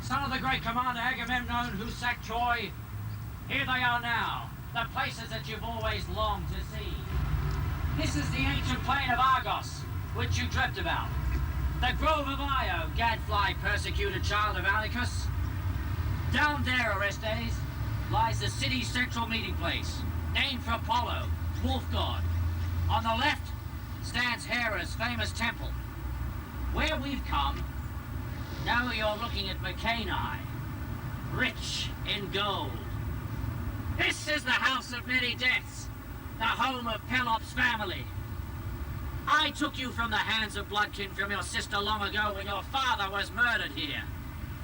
Son of the great commander Agamemnon who sacked Troy, here they are now, the places that you've always longed to see. This is the ancient plain of Argos, which you dreamt about. The grove of Io, gadfly persecuted child of Alicus. Down there, Orestes, lies the city's central meeting place, named for Apollo, wolf god. On the left stands Hera's famous temple. Where we've come, now you're looking at Mycenae, rich in gold. This is the house of many deaths, the home of Pelops' family. I took you from the hands of bloodkin from your sister long ago when your father was murdered here.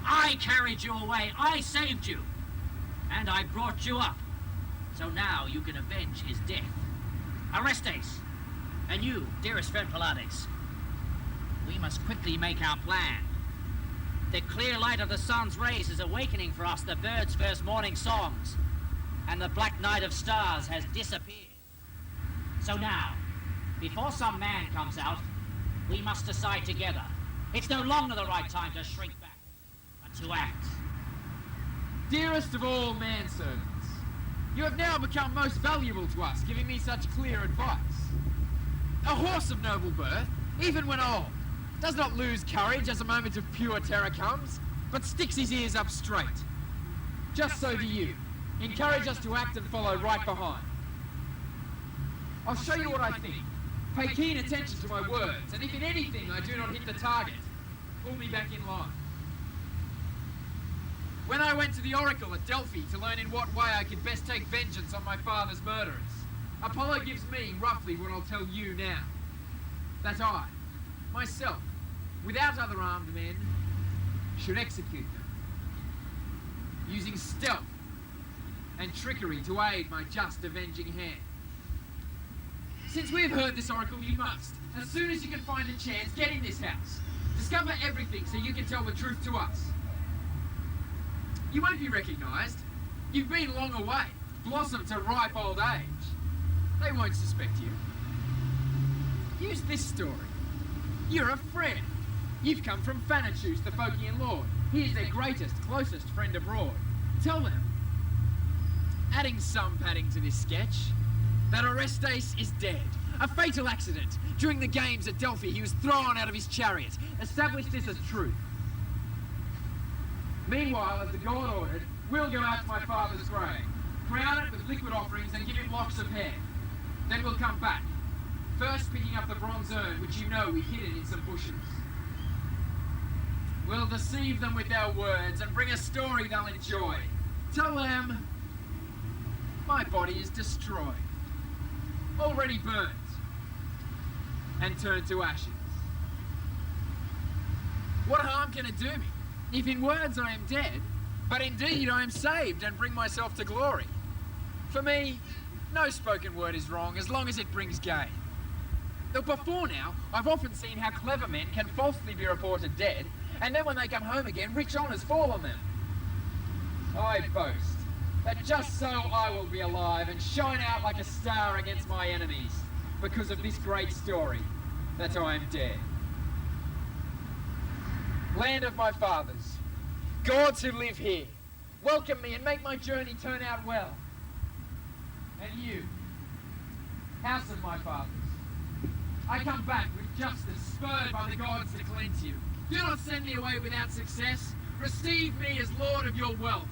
I carried you away, I saved you, and I brought you up. So now you can avenge his death. Orestes, and you, dearest friend Pylades, we must quickly make our plan. The clear light of the sun's rays is awakening for us the birds' first morning songs, and the black night of stars has disappeared. So now, before some man comes out, we must decide together. It's no longer the right time to shrink back, but to act. Dearest of all manservants, you have now become most valuable to us, giving me such clear advice. A horse of noble birth, even when old, does not lose courage as a moment of pure terror comes, but sticks his ears up straight. Just so do you. Encourage us to act and follow right behind. I'll show you what I think. Pay keen attention to my words, and if in anything I do not hit the target, pull me back in line. When I went to the oracle at Delphi to learn in what way I could best take vengeance on my father's murderers, Apollo gives me roughly what I'll tell you now. That I, myself, without other armed men, should execute them, using stealth and trickery to aid my just avenging hand. Since we have heard this oracle, you must, as soon as you can find a chance, get in this house. Discover everything so you can tell the truth to us. You won't be recognised. You've been long away, blossomed to ripe old age. They won't suspect you. Use this story. You're a friend. You've come from Phanetus, the Phocian lord. He is their greatest, closest friend abroad. Tell them, adding some padding to this sketch, that Orestes is dead. A fatal accident. During the games at Delphi, he was thrown out of his chariot. Establish this as truth. Meanwhile, as the god ordered, we'll go out to my father's grave, crown it with liquid offerings and give him locks of hair. Then we'll come back, first picking up the bronze urn, which you know we've hidden in some bushes. We'll deceive them with our words and bring a story they'll enjoy. Tell them my body is destroyed, already burnt, and turned to ashes. What harm can it do me? If in words I am dead, but indeed I am saved and bring myself to glory. For me, no spoken word is wrong as long as it brings gain. Though before now, I've often seen how clever men can falsely be reported dead, and then when they come home again, rich honours fall on them. I boast that just so I will be alive and shine out like a star against my enemies, because of this great story, that I am dead. Land of my fathers, gods who live here, welcome me and make my journey turn out well. And you, house of my fathers, I come back with justice spurred by the gods to cleanse you. Do not send me away without success. Receive me as lord of your wealth,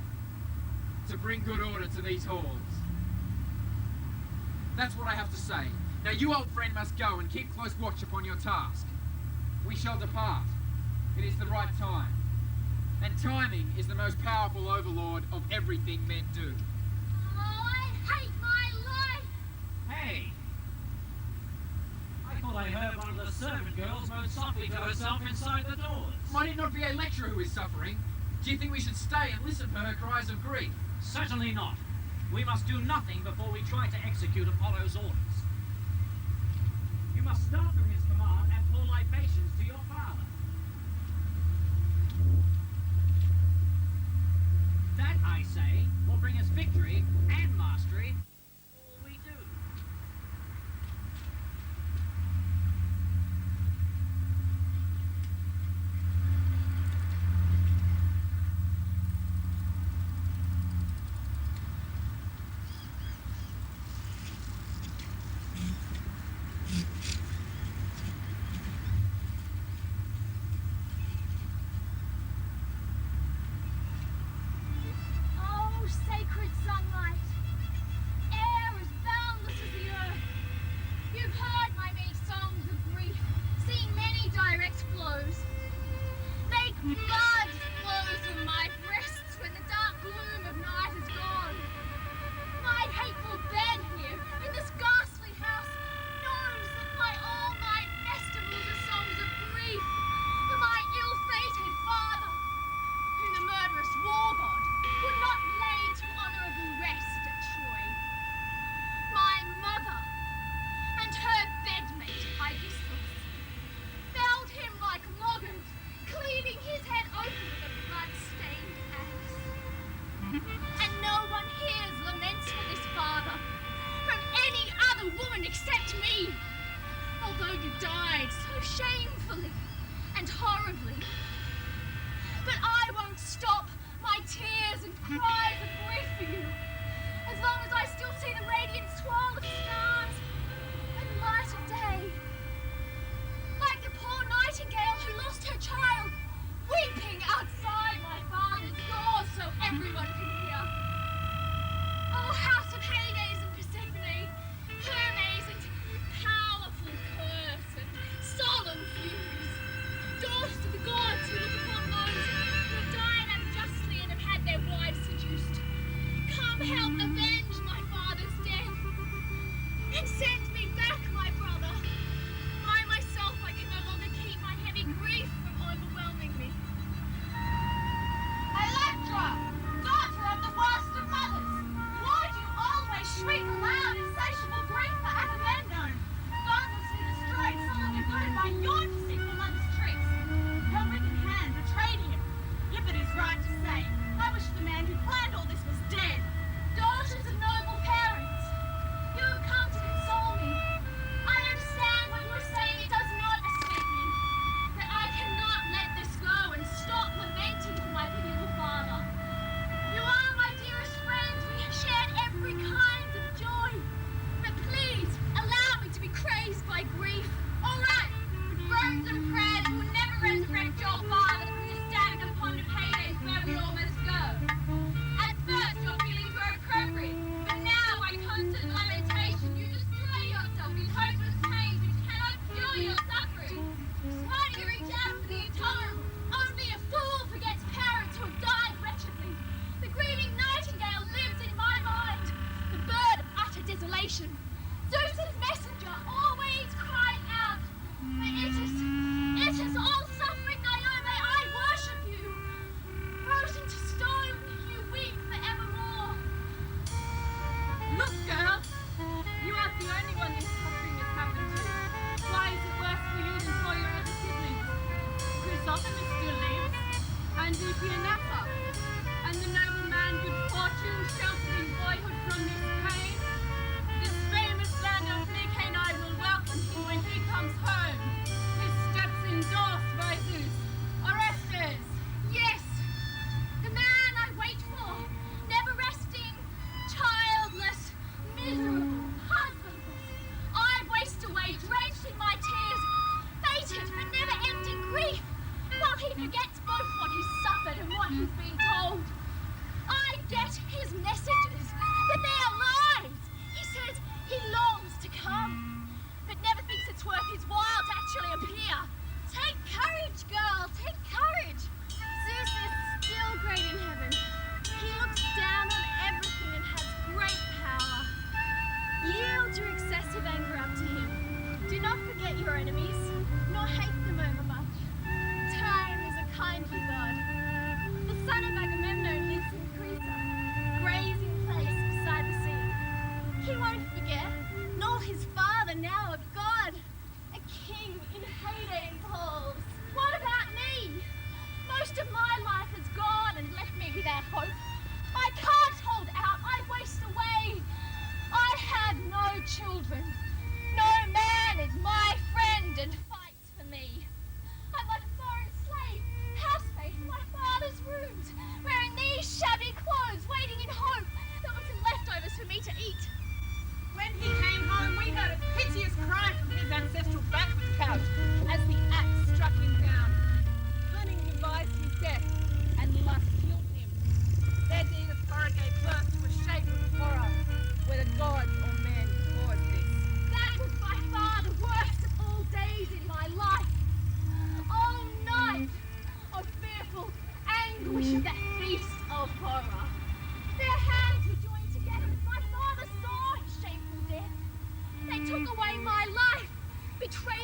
to bring good order to these halls. That's what I have to say. Now you, old friend, must go and keep close watch upon your task. We shall depart. It is the right time. And timing is the most powerful overlord of everything men do. Oh, I hate my life! Hey! I thought I heard one of the servant girls moan softly to herself inside the doors. Might it not be Elektra who is suffering? Do you think we should stay and listen for her cries of grief? Certainly not. We must do nothing before we try to execute Apollo's orders. You must start from his command and pour libations to your father. That, I say, will bring us victory and mastery. All we do. Sacred sunlight, air as boundless as the earth. You've heard my many songs of grief, seen many direct flows. Make blood flow from my breasts when the dark gloom of night is gone. My hateful bed here, in this ghastly house, knows that all my festivals are songs of grief for my ill-fated father, whom the murderous war god would not lay to honourable rest at Troy. My mother and her bedmate Aigisthos felled him like loggers, cleaving his head open with a blood-stained axe. And no one hears laments for this father from any other woman except me, although you died so shamefully and horribly. But I won't stop my tears and cries of grief for you, as long as I still see the radiant swirl of stars and light of day. Like the poor nightingale who lost her child, weeping outside my father's door so everyone can hear. Oh, house of Hades and Persephone, Hermes and powerful curse and solemn furies, daughters of the gods who look upon those who have died unjustly and have had their wives seduced. Come help avenge my father's death, and send me back my brother. By myself I can no longer keep my heavy grief from overwhelming me. Elektra, daughter of the worst of mothers, why do you always shriek aloud insatiable grief for Agamemnon, thoughtlessly destroyed someone devoted by your deceitful mother's tricks? Her wicked hand betrayed him. If it is right to say, I wish the man who planned all this was dead. Daughters of noble parents, you have come to console me. I understand what you are saying, it does not escape me. That I cannot let this go and stop lamenting for my pitiful father. You are my dearest friends, we have shared every kind of joy. But please, allow me to be crazed by grief. All right, with groans and prayers, you will never resurrect your father from this stagnant pond of Hades where we all must go. At first, your feelings were appropriate, but now, by constant lamentation, you destroy yourself in hopeless pains which cannot cure your suffering. Why do you reach out for the intolerable? Only a fool forgets parents who have died wretchedly. The grieving nightingale lives in my mind, the bird of utter desolation. Zeus's messenger always cried out, but it is all suffering, Naomi, I worship you. Frozen to stone, you weep forevermore. Look, girl! You aren't the only one this suffering has happened to. Why is it worse for you than for your other siblings? Chrysothemis still lives, and Naphtha, and the noble man good fortune sheltered in boyhood from this pain. This famous land of Mycenae will welcome him when he comes home. His steps endorsed by Zeus. Orestes! Yes, the man I wait for, never resting, childless, miserable, husbandless. I waste away, drenched in my tears, fated but never-ending grief, while he forgets both what he's suffered and what he's been told. I get his messages, but they are lies. He says he longs to come, but never thinks it's worth his while to actually appear. Take courage, girl, take courage. Zeus is still great in heaven. He looks down on everything and has great power. Yield your excessive anger up to him. Do not forget your enemies, nor hate them overmuch. Time is a kindly god. The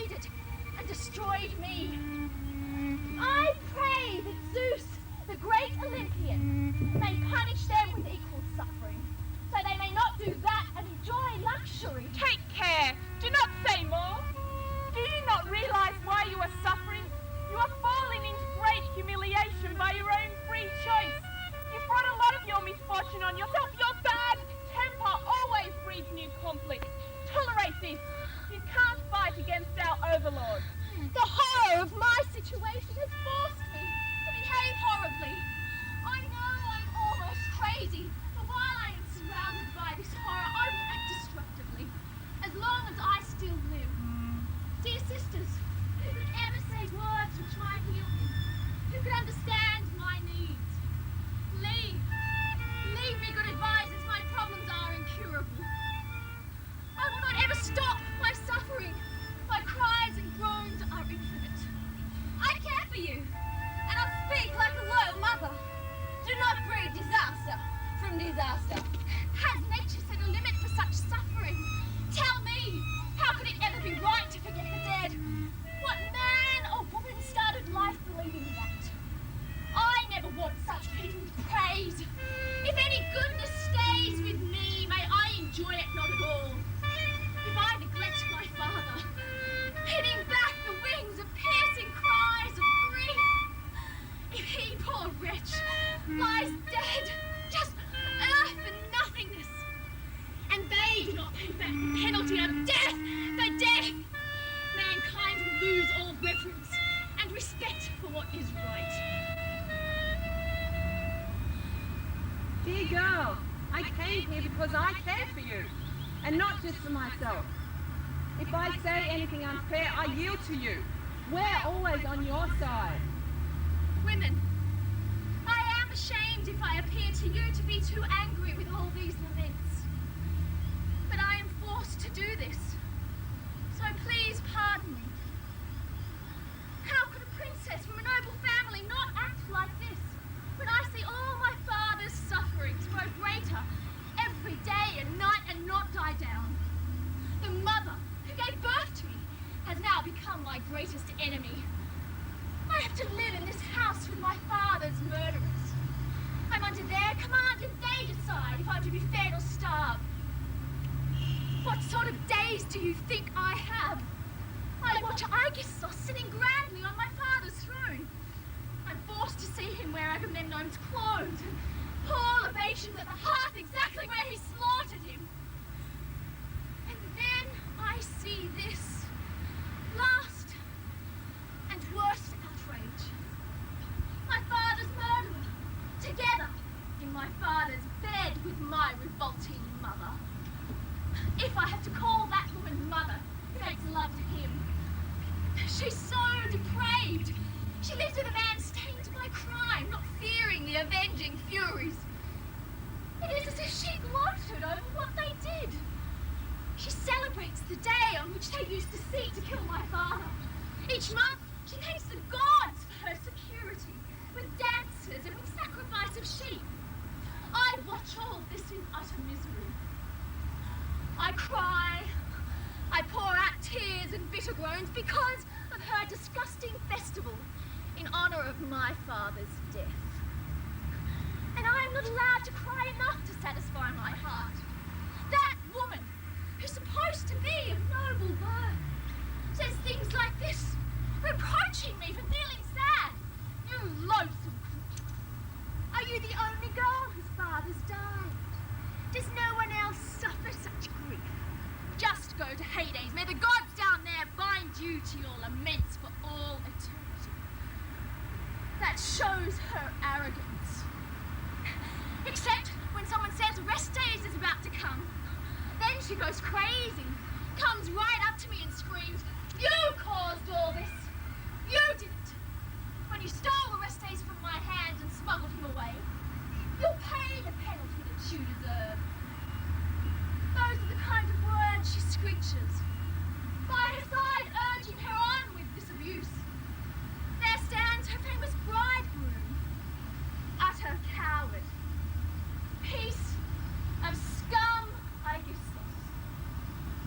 degraded and destroyed me. I pray that Zeus, the great Olympian, may punish them with equal suffering, so they may not do that and enjoy luxury. Take care. Do not say more. Do you not realize why you are suffering? You are falling into great humiliation by your own free choice. You've brought a lot of your misfortune on yourself. Your bad temper always breeds new conflict. Tolerate this. You can't fight against our overlord. The horror of my situation has forced me to behave horribly. I know I'm almost crazy, but while I am surrounded by this horror, I will act destructively, as long as I still live. Dear sisters, who could ever say words which might heal me? Who could understand my needs? Leave me good advice, as my problems are incurable. I will not ever stop my suffering. My cries and groans are infinite. I care for you, and I'll speak like a loyal mother. Do not breed disaster from disaster. Has nature set a limit for such suffering? Tell me, how could it ever be right to forget the dead? What man or woman started life believing that? I never want such people's praise. If any goodness stays with me, may I enjoy it not at all. If I neglect my father, pinning back the wings of piercing cries of grief, if he, poor wretch, lies dead, just earth and nothingness, and they do not pay back the penalty of death for death, mankind will lose all reverence and respect for what is right. Dear girl, I came here because I care for you, and not just for myself. If I say anything unfair, I yield to you. We're always on your side. Women, I am ashamed if I appear to you to be too angry with all these laments. But I am forced to do this, so please pardon me. How could a princess from a noble family not act like this, when I see all my father's sufferings grow greater every day and night and not die down? The mother who gave birth to me has now become my greatest enemy. I have to live in this house with my father's murderers. I'm under their command and they decide if I'm to be fed or starve. What sort of days do you think I have? I watch Aigisthos sitting grandly on my father's throne. I'm forced to see him wear Agamemnon's clothes and pour libations at the hearth exactly where he slaughtered him. And then I see this last and worst outrage. My father's murderer, together in my father's bed with my revolting mother. If I have to call that woman mother, who makes love to him. She's so depraved. She lives with a man stained by crime, not fearing the avenging furies. It is as if she gloated over what they did. She celebrates the day on which they used to seek to kill my father. Each month, she thanks the gods for her security, with dances and with sacrifice of sheep. I watch all of this in utter misery. I cry. I pour out tears and bitter groans because of her disgusting festival in honor of my father's death. And I am not allowed to cry enough to satisfy my heart. That woman, who's supposed to be of noble birth, says things like this, reproaching me for feeling sad. You loathsome creature. Are you the only girl whose father's died? Does no one else suffer such grief? Just go to Hades. May the gods down there bind you to your laments for all eternity. That shows her arrogance. Except when someone says Orestes is about to come. Then she goes crazy, comes right up to me and screams, "You caused all this! You did it! When you stole Orestes from my hands and smuggled him away, you'll pay the penalty that you deserve." Those are the kind of words she screeches. By her side, urging her on with this abuse. There stands her famous bridegroom, utter coward, piece of scum Aigisthos,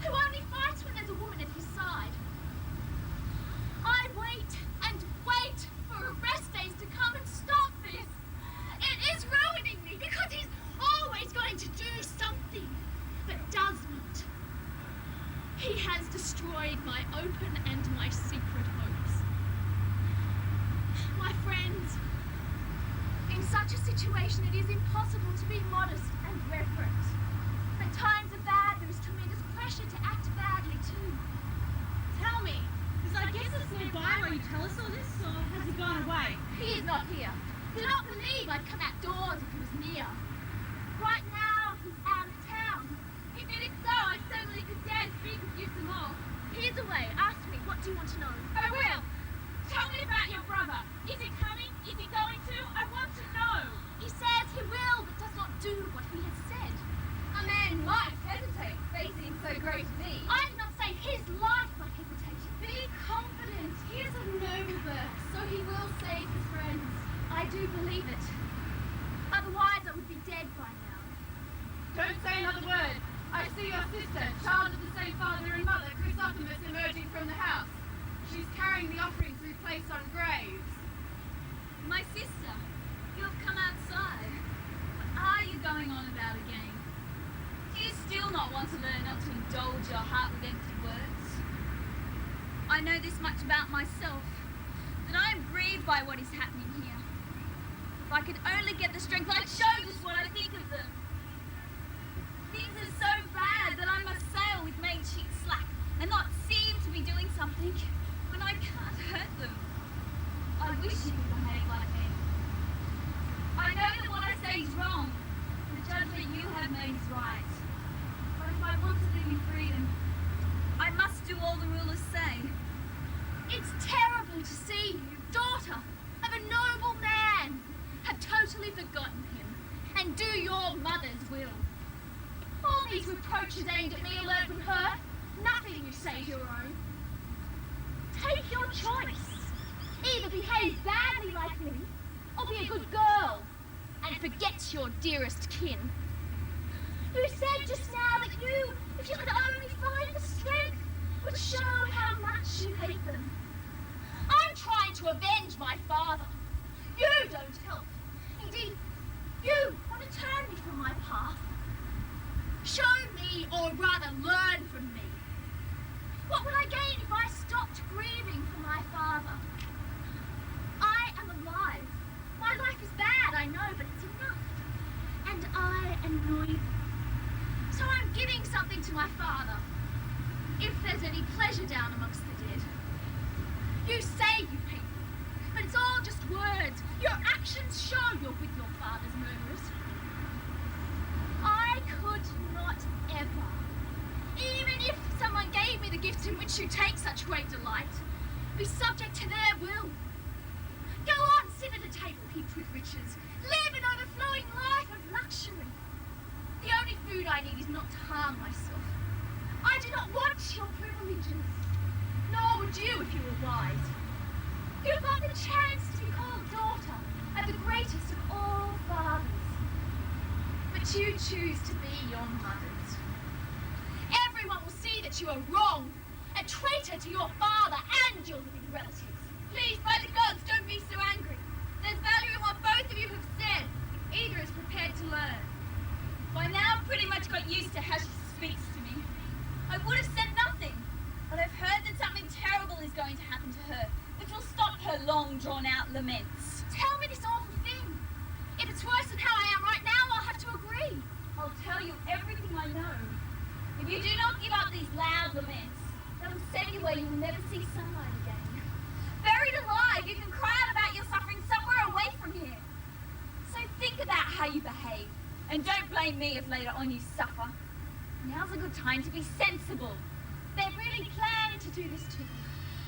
who only fights when there's a woman at his side. situation, it is impossible to be modest and reverent. When times are bad, there is tremendous pressure to act badly too. Tell me, is Aigisthos nearby while you tell us all this, or has he gone away? He is not here. Do not believe I'd come outdoors if he was near. Right now, he's out of town. If it is so, I certainly could dare speak with you some more. He is away. Ask me. What do you want to know? I will. Tell me about your brother. Is he coming? Is he going to? I want to know. He says he will, but does not do what he has said. A man might hesitate facing so great a deed. I did not say his life might hesitate. Be confident. He is of noble birth, so he will save his friends. I do believe it. Otherwise, I would be dead by now. Don't say another word. I see your sister, child of the same father and mother, Chrysothemis, emerging from the house. She's carrying the offerings we place on graves. My sister, you have come outside. What are you going on about again? Do you still not want to learn not to indulge your heart with empty words? I know this much about myself, that I am grieved by what is happening here. If I could only get the strength, I'd show just what I think of them. Things are so bad that I must sail with made sheets slack and not seem to be doing something when I can't hurt them. I wish you could behave like me. I know that what I say is wrong, and the judgment you have made is right. But if I want to live in freedom, I must do all the rulers say. It's terrible to see you, daughter of a noble man, have totally forgotten him and do your mother's will. All these reproaches aimed at me are learned from her. Nothing you say is your own. Take your choice. Either behave badly like me, or be a good girl and forget your dearest kin. You said just now that you, if you could only find the strength, would show how much you hate them. I'm trying to avenge my father. You don't help. Indeed, you want to turn me from my path. Show me, or rather learn from me. What would I gain if I stopped grieving for my father? I am alive. My life is bad, I know, but it's enough. And I annoy them. So I'm giving something to my father. If there's any pleasure down amongst the dead. You say you hate me, but it's all just words. Your actions show you're with your father's murderers. I could not ever, even if someone gave me the gifts in which you take such great delight, be subject to their will. Go on, sit at a table heaped with riches. Live an overflowing life of luxury. The only food I need is not to harm myself. I do not want your privileges. Nor would you if you were wise. You've got the chance to be called daughter of the greatest of all fathers. But you choose to be your mother's. Everyone will see that you are wrong, a traitor to your father and your living relatives. Please, by the gods, don't be so angry. There's value in what both of you have said, if either is prepared to learn. By now, I've pretty much got used to how she speaks to me. I would have said nothing, but I've heard that something terrible is going to happen to her, which will stop her long, drawn-out laments. Tell me this awful thing. If it's worse than how I am right now, I'll have to agree. I'll tell you everything I know. If you do not give up these loud laments, they will send you where you will never see sunlight again. Buried alive, you can cry out about your suffering somewhere away from here. So think about how you behave, and don't blame me if later on you suffer. Now's a good time to be sensible. They're really planning to do this to you.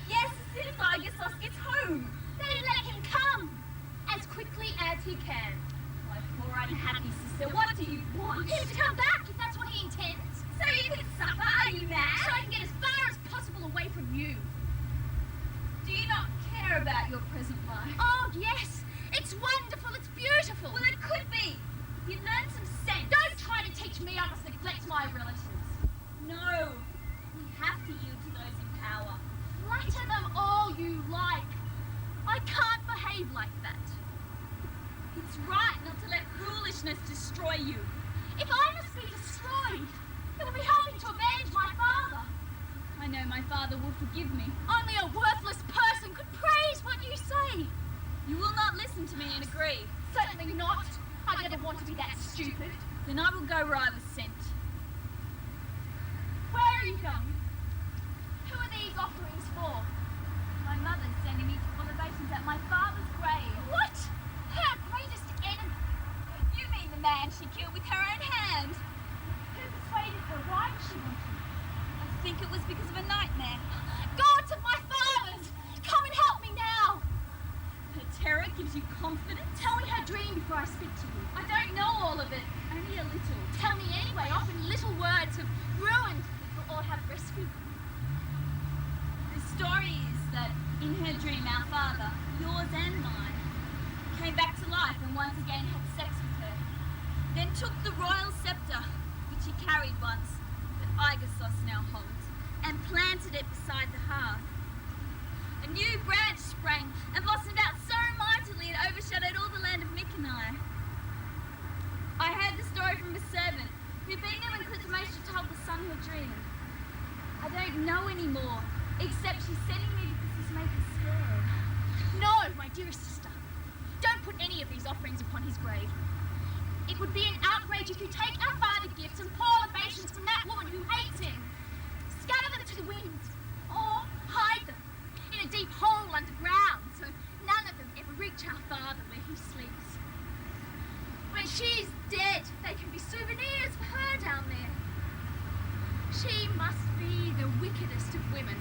Yes, as soon as Aigisthos gets home. Then let him come, as quickly as he can. My poor unhappy sister, what do you want? Him to come back, if that's what he intends. So you can suffer, are you mad? So I can get as far as possible away from you. Do you not care about your present life? Oh, yes. It's wonderful, it's beautiful. Well, it could be. If you learn some sense. Don't try to teach me I must neglect my relatives. No. We have to yield to those in power. Flatter them all you like. I can't behave like that. It's right not to let foolishness destroy you. If I must be destroyed, it will be helping to avenge my father. I know my father will forgive me. Only a worthless person could praise what you say. You will not listen to me and agree. Certainly not. I go where I was sent. Where are you going? Who are these offerings for? My mother's sending me to libations at my father's grave. What? Her greatest enemy? You mean the man she killed with her own hand? Who persuaded her? Why did she want to? I think it was because of a nightmare. Gods of my fathers! Come and help me now! Her terror gives you confidence? Tell me her dream before I speak to you. I don't know all of it. Only a little. Tell me anyway. Often little words have ruined people or have rescued them. The story is that in her dream our father, yours and mine, came back to life and once again had sex with her. Then took the royal scepter, which he carried once, that Aigisthos now holds, and planted it beside the hearth. A new branch sprang and blossomed out so mightily it overshadowed all the land of Mycenae. I heard the story from a servant who'd been there when Klytaimestra told the son her dream. I don't know anymore, except she's sending me because he's made her scared. No, my dearest sister. Don't put any of these offerings upon his grave. It would be an outrage if you take our father gifts and pour libations from that woman who hates him. Scatter them to the winds, or hide them in a deep hole underground, so none of them ever reach our father where he sleeps. When she's dead, they can be souvenirs for her down there. She must be the wickedest of women.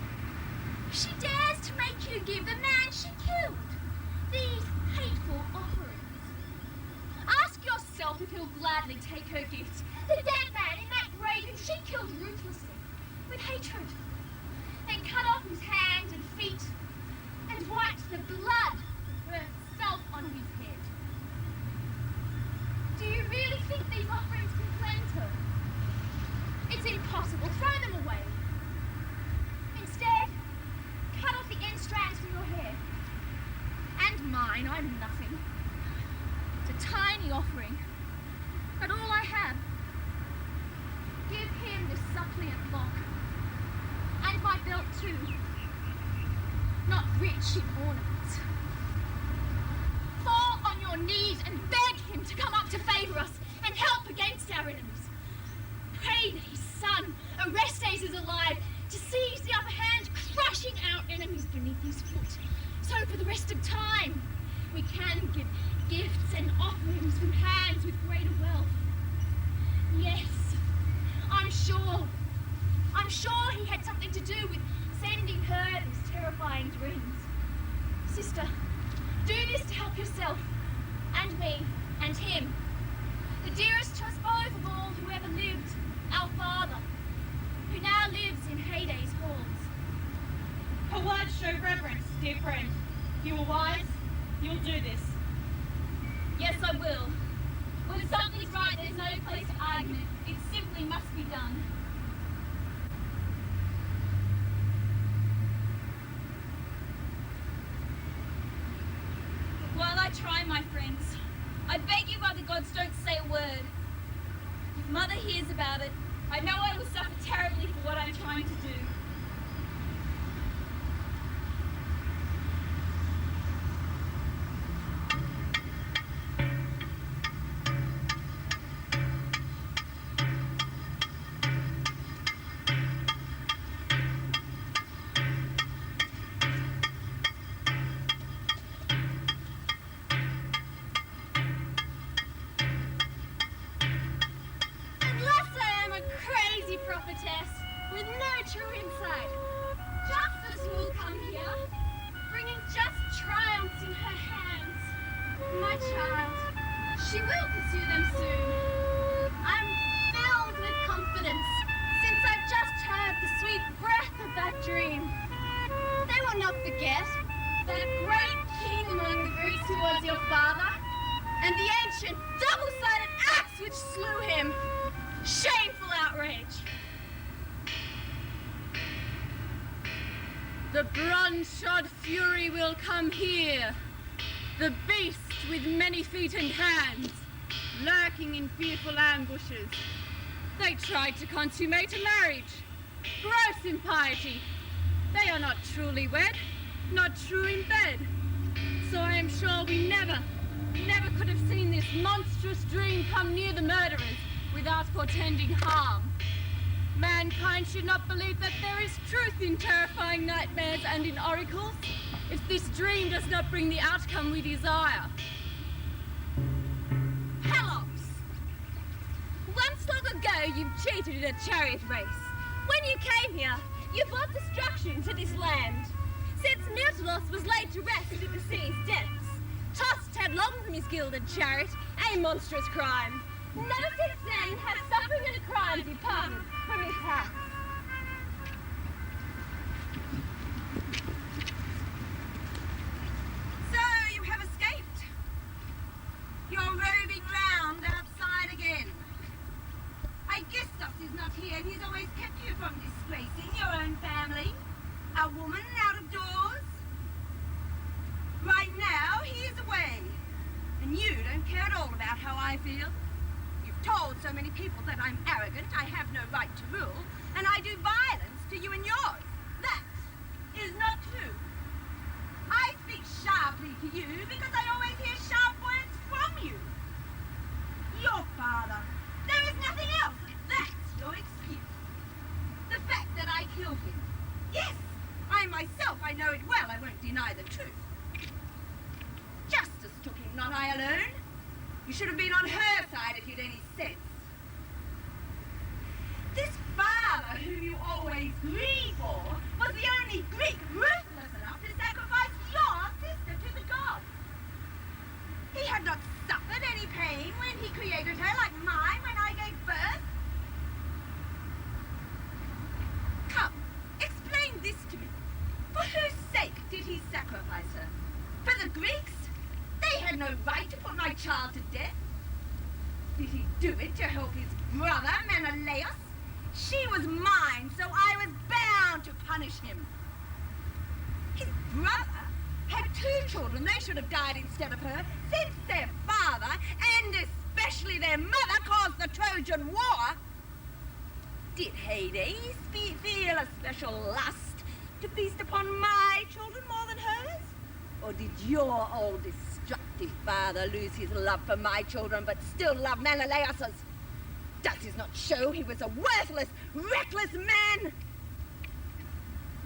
She dares to make you give the man she killed these hateful offerings. Ask yourself if he'll gladly take her gifts. The dead man in that grave whom she killed ruthlessly, with hatred. Then cut off his hands and feet, and wiped the blood for herself on his head. Do you really think these offerings can cleanse her? It's impossible. Throw them away. Instead, cut off the end strands from your hair. And mine, I'm nothing. It's a tiny offering, but all I have. Give him the suppliant lock. And my belt too. Not rich in ornaments. Fall on your knees and beg him to come up to favour us and help against our enemies. Pray that his son, Orestes, is alive to seize the upper hand, crushing our enemies beneath his foot. So for the rest of time, we can give gifts and offerings from hands with greater wealth. Yes, I'm sure he had something to do with sending her these terrifying dreams. Sister, do this to help yourself, and me, and him. The dearest to us both of all who ever lived, our father, who now lives in Hades' halls. Her words show reverence, dear friend. You are wise, you'll do this. Yes, I will. When something's right, there's no place for argument. It simply must be done. While I try, my friends, I beg you by the gods, don't say a word. If Mother hears about it, I know I will suffer terribly for what I'm trying to do. With no true insight. Justice will come here, bringing just triumphs in her hands. My child, she will pursue them soon. I'm filled with confidence, since I've just heard the sweet breath of that dream. They will not forget that great king among the Greeks who was your father, and the ancient double-sided axe which slew him. Shameful outrage. The bronze-shod fury will come here, the beast with many feet and hands, lurking in fearful ambushes. They tried to consummate a marriage. Gross impiety. They are not truly wed, not true in bed. So I am sure we never could have seen this monstrous dream come near the murderers, without portending harm. Mankind should not believe that there is truth in terrifying nightmares and in oracles, if this dream does not bring the outcome we desire. Pelops! Once long ago, you cheated in a chariot race. When you came here, you brought destruction to this land. Since Nautilus was laid to rest in the sea's depths, tossed headlong from his gilded chariot, a monstrous crime. Never since then have suffering and crime departed from his house. So, you have escaped. You're roving round outside again. Aigisthos is not here, and he's always kept you from disgracing your own family. A woman out of doors. Right now, he is away. And you don't care at all about how I feel. You've told so many people that I'm arrogant, I have no right to rule, and I do violence to you and yours. That is not true. I speak sharply to you because I always hear sharp words from you. Your father. There is nothing else. That's your excuse. The fact that I killed him. Yes, I myself, I know it well. I won't deny the truth. Justice took him, not I alone. You should have been on her side if you'd any sense. This father whom you always grieve for was the only Greek ruthless enough to sacrifice your sister to the gods. He had not suffered any pain when he created her like mine when I gave birth. Come, explain this to me. For whose sake did he sacrifice her? For the Greeks? They had no right to put my child to death. Did he do it to help his brother, Menelaus? She was mine, so I was bound to punish him. His brother had 2 children. They should have died instead of her, since their father, and especially their mother, caused the Trojan War. Did Hades feel a special lust to feast upon my children more than hers? Or did your old destructive father lose his love for my children but still love Menelaus's? Does this not show he was a worthless, reckless man?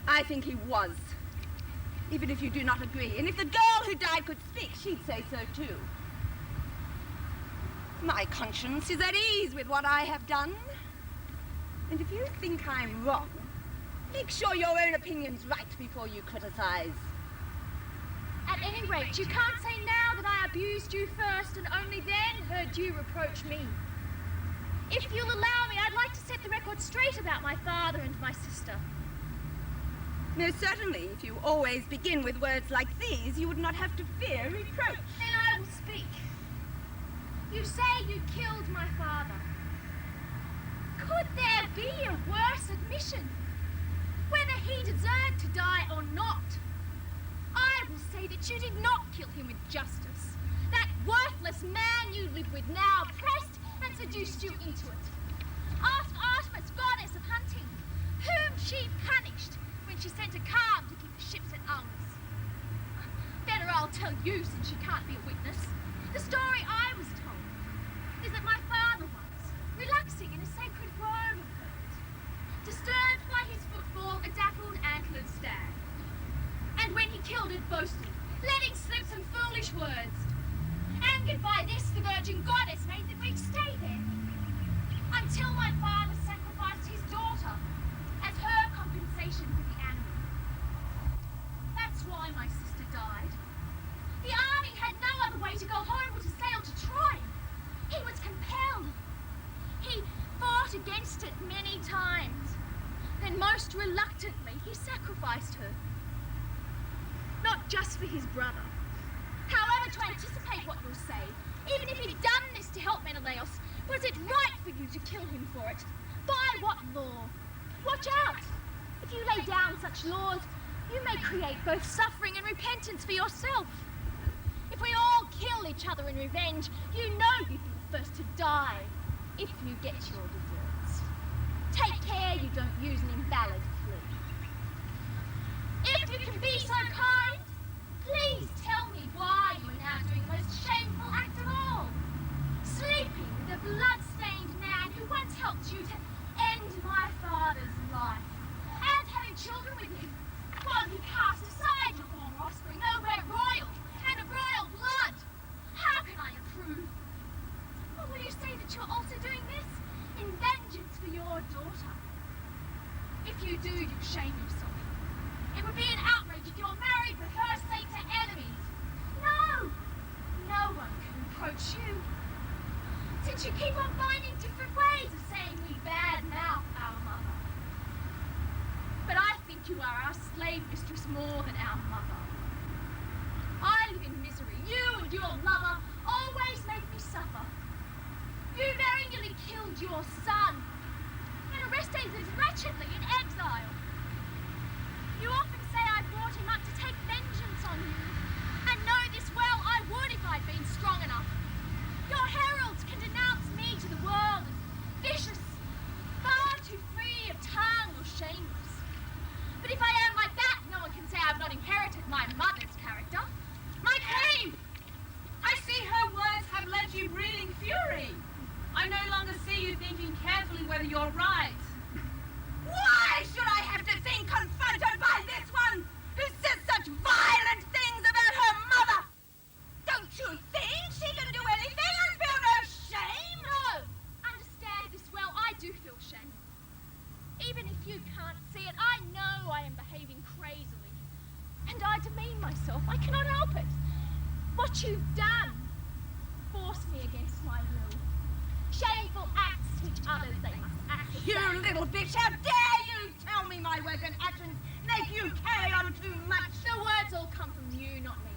I think he was. Even if you do not agree. And if the girl who died could speak, she'd say so too. My conscience is at ease with what I have done. And if you think I'm wrong, make sure your own opinion's right before you criticize. At any rate, you can't say now that I abused you first and only then heard you reproach me. If you'll allow me, I'd like to set the record straight about my father and my sister. No, certainly. If you always begin with words like these, you would not have to fear reproach. Then I will speak. You say you killed my father. Could there be a worse admission? Whether he deserved to die or not, I will say that you did not kill him with justice. That worthless man you live with now pressed and seduced you into it. Ask Artemis, goddess of hunting, whom she punished when she sent a calm to keep the ships at Almas. Better I'll tell you, since she can't be a witness. The story I was told is that my father once, relaxing in a sacred grove of hers, disturbed by his footfall a dappled antlered stag. And when he killed it, boasted, letting slip some foolish words. Angered by this, the virgin goddess made the Greeks stay there, until my father sacrificed his daughter as her compensation for the animal. That's why my sister died. The army had no other way to go home but to sail to Troy. He was compelled. He fought against it many times. Then most reluctantly, he sacrificed her. Not just for his brother. However, to anticipate what you'll say, even if he'd done this to help Menelaus, was it right for you to kill him for it? By what law? Watch out! If you lay down such laws, you may create both suffering and repentance for yourself. If we all kill each other in revenge, you know you'd be the first to die, if you get your deserts. Take care you don't use an invalid plea. If you can be so kind, please tell me why you are now doing the most shameful act of all. Sleeping with a blood-stained now keep on finding different ways of saying we bad-mouth our mother. But I think you are our slave mistress more than our mother. I live in misery. You and your lover always make me suffer. You very nearly killed your son, and Orestes lives wretchedly in exile. You often say I brought him up to take vengeance on you, and know this well I would if I'd been strong enough. Your heralds can denounce me to the world as vicious, far too free of tongue or shameless. But if I am like that, no one can say I've not inherited my mother's character. My queen! I see her words have left you breathing fury. I no longer see you thinking carefully whether you're right. Why should I have to think confronted by this one who says such violent things about her mother? Don't you think she can do anything and feel no shame? No! Understand this well, I do feel shame. Even if you can't see it, I know I am behaving crazily. And I demean myself. I cannot help it. What you've done forced me against my will. Shameful acts which others they must act the You same. little bitch, how dare you tell me my words and actions make you carry on too much? The words all come from you, not me.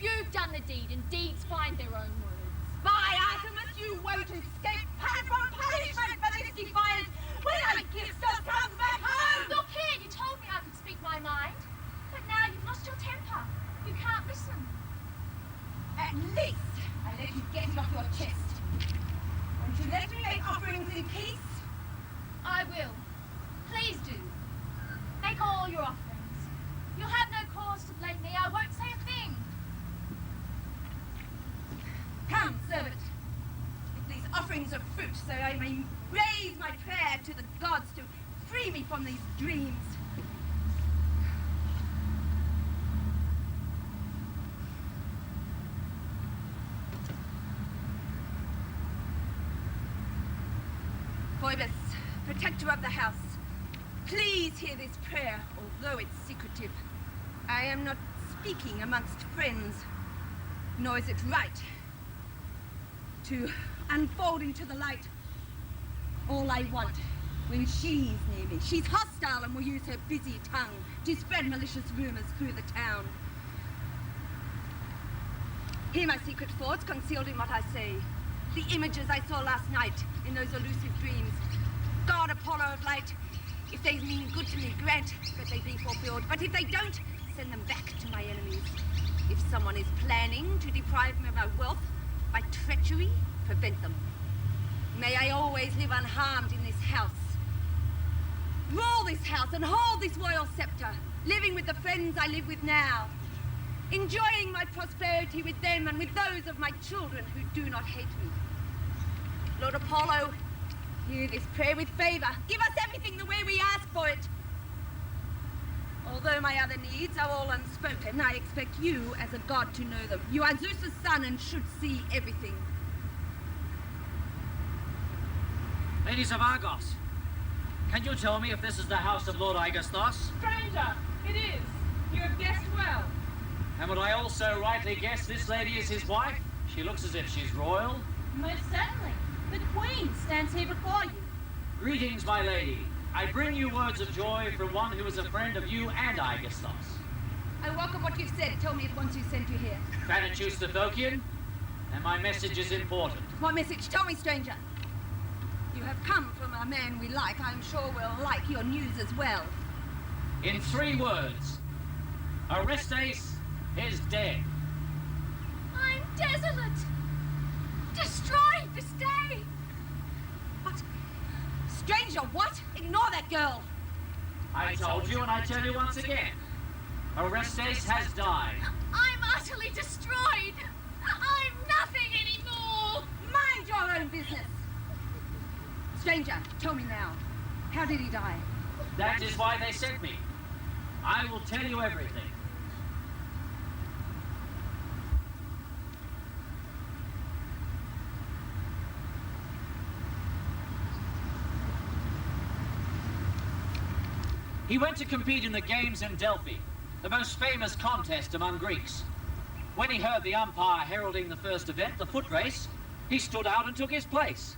You've done the deed, and deeds find their own words. By Artemis, you won't escape from punishment for this defiance when Aigisthos comes back home! Look here, you told me I could speak my mind. But now you've lost your temper. You can't listen. At least I let you get it off your chest. Won't you let me make offerings in peace? I will. Please do. Make all your offerings. You'll have no cause to blame me. I won't say a thing. Come, servant. With these offerings of fruit, so I may raise my prayer to the gods to free me from these dreams. Phoebus, protector of the house, please hear this prayer, although it's secretive. I am not speaking amongst friends, nor is it right to unfold into the light all I want when she's near me. She's hostile and will use her busy tongue to spread malicious rumors through the town. Hear my secret thoughts concealed in what I say. The images I saw last night in those elusive dreams. God Apollo of light, if they mean good to me, grant that they be fulfilled. But if they don't, send them back to my enemies. If someone is planning to deprive me of my wealth by treachery, prevent them. May I always live unharmed in this house. Rule this house and hold this royal scepter, living with the friends I live with now. Enjoying my prosperity with them and with those of my children who do not hate me. Lord Apollo, hear this prayer with favor. Give us everything the way we ask for it. Although my other needs are all unspoken, I expect you as a god to know them. You are Zeus's son and should see everything. Ladies of Argos, can you tell me if this is the house of Lord Aigisthos? Stranger, it is. You have guessed well. And would I also rightly guess this lady is his wife? She looks as if she's royal. Most certainly. The Queen stands here before you. Greetings, my lady. I bring you words of joy from one who is a friend of you and Aigisthos. I welcome what you've said. Tell me at once who sent you here. Gratitude, Sophokles, and my message is important. What message? Tell me, stranger. You have come from a man we like. I'm sure we'll like your news as well. In 3 words, Orestes is dead. I'm desolate. Destroyed this day. What? Stranger, what? Ignore that girl. I told you and I tell you once again. Orestes has died. I'm utterly destroyed. I'm nothing anymore. Mind your own business. Stranger, tell me now. How did he die? That is why they sent me. I will tell you everything. He went to compete in the games in Delphi, the most famous contest among Greeks. When he heard the umpire heralding the first event, the foot race, he stood out and took his place.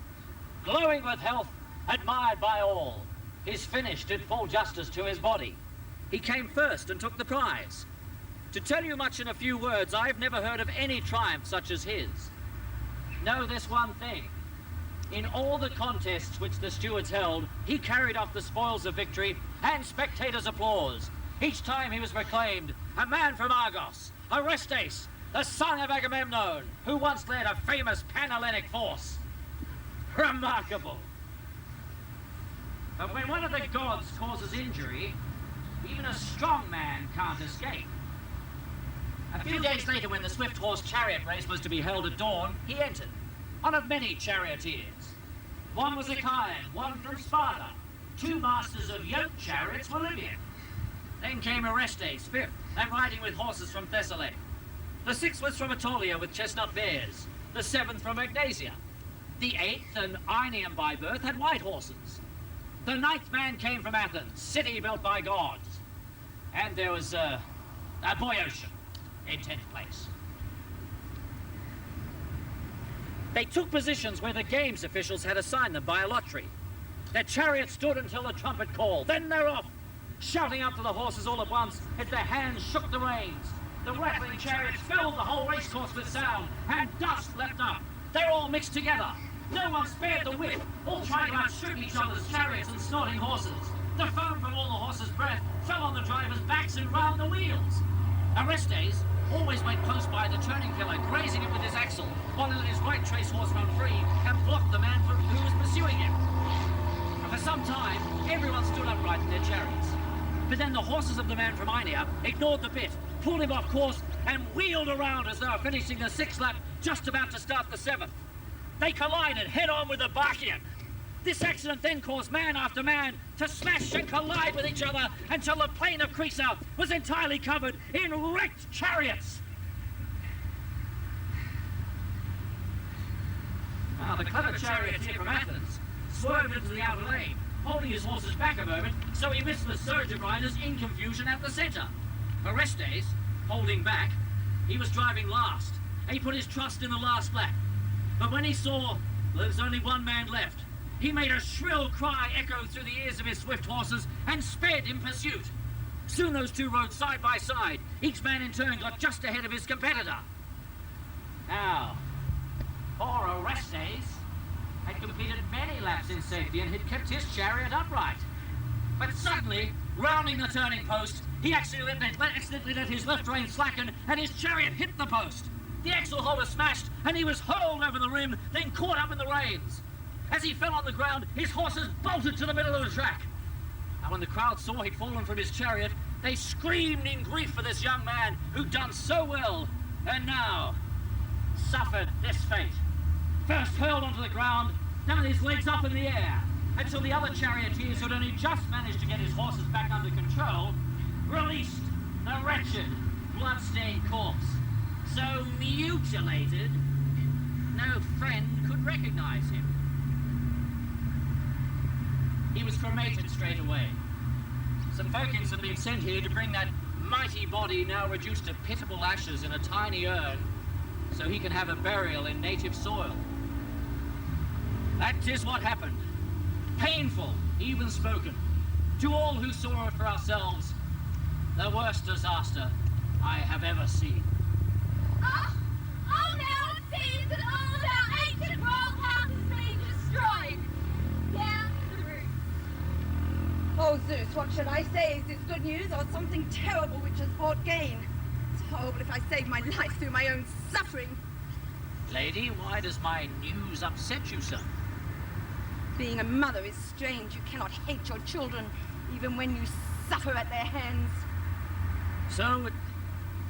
glowing with health, admired by all. His finish did full justice to his body. He came first and took the prize. To tell you much in a few words, I've never heard of any triumph such as his. Know this one thing. In all the contests which the stewards held, he carried off the spoils of victory and spectators' applause. Each time he was proclaimed a man from Argos, Orestes, the son of Agamemnon, who once led a famous Pan-Hellenic force. Remarkable. But when one of the gods causes injury, even a strong man can't escape. A few days later, when the swift horse chariot race was to be held at dawn, he entered, one of many charioteers. One was Achaean, one from Sparta. 2 masters of yoked chariots were Libyan. Then came Orestes, 5th, and riding with horses from Thessaly. The 6th was from Aetolia with chestnut bears. The 7th from Magnesia. The 8th, an Ionian by birth, had white horses. The 9th man came from Athens, city built by gods. And there was Boeotian in 10th place. They took positions where the games officials had assigned them by a lottery. Their chariots stood until the trumpet called. Then they're off, shouting up to the horses all at once as their hands shook the reins. The rattling chariots filled the whole racecourse with sound, and dust leapt up. They're all mixed together. No one spared the whip, all trying to outstrip each other's chariots and snorting horses. The foam from all the horses' breath fell on the drivers' backs and round the wheels. Orestes always went close by the turning pillar, grazing it with his axle, while he let his white trace horse run free and blocked the man who was pursuing him. And for some time, everyone stood upright in their chariots. But then the horses of the man from Ionia ignored the bit, pulled him off course, and wheeled around as they were finishing the 6th lap, just about to start the 7th. They collided head-on with the Barchian. This accident then caused man after man to smash and collide with each other until the plain of Chrysa was entirely covered in wrecked chariots. Now, the clever charioteer from Athens swerved into the outer lane, holding his horses back a moment, so he missed the surge of riders in confusion at the centre. Orestes, holding back, he was driving last, and he put his trust in the last lap. But when he saw there was only one man left, he made a shrill cry echo through the ears of his swift horses and sped in pursuit. Soon those two rode side by side. Each man in turn got just ahead of his competitor. Now, poor Orestes had completed many laps in safety and had kept his chariot upright. But suddenly, rounding the turning post, he accidentally let his left rein slacken and his chariot hit the post. The axle holder smashed and he was hurled over the rim, then caught up in the reins. As he fell on the ground, his horses bolted to the middle of the track. And when the crowd saw he'd fallen from his chariot, they screamed in grief for this young man who'd done so well, and now suffered this fate. First hurled onto the ground, then with his legs up in the air, until the other charioteers who'd only just managed to get his horses back under control released the wretched, blood-stained corpse, so mutilated no friend could recognize him. He was cremated straight away. Some Sophokles had been sent here to bring that mighty body, now reduced to pitiable ashes, in a tiny urn, so he can have a burial in native soil. That is what happened. Painful, even spoken. To all who saw it for ourselves, the worst disaster I have ever seen. Oh, now it seems that all of our ancient royal house has been destroyed. Down to the roots. Oh, Zeus, what should I say? Is this good news or something terrible which has brought gain? It's horrible if I save my life through my own suffering. Lady, why does my news upset you so? Being a mother is strange. You cannot hate your children, even when you suffer at their hands. So it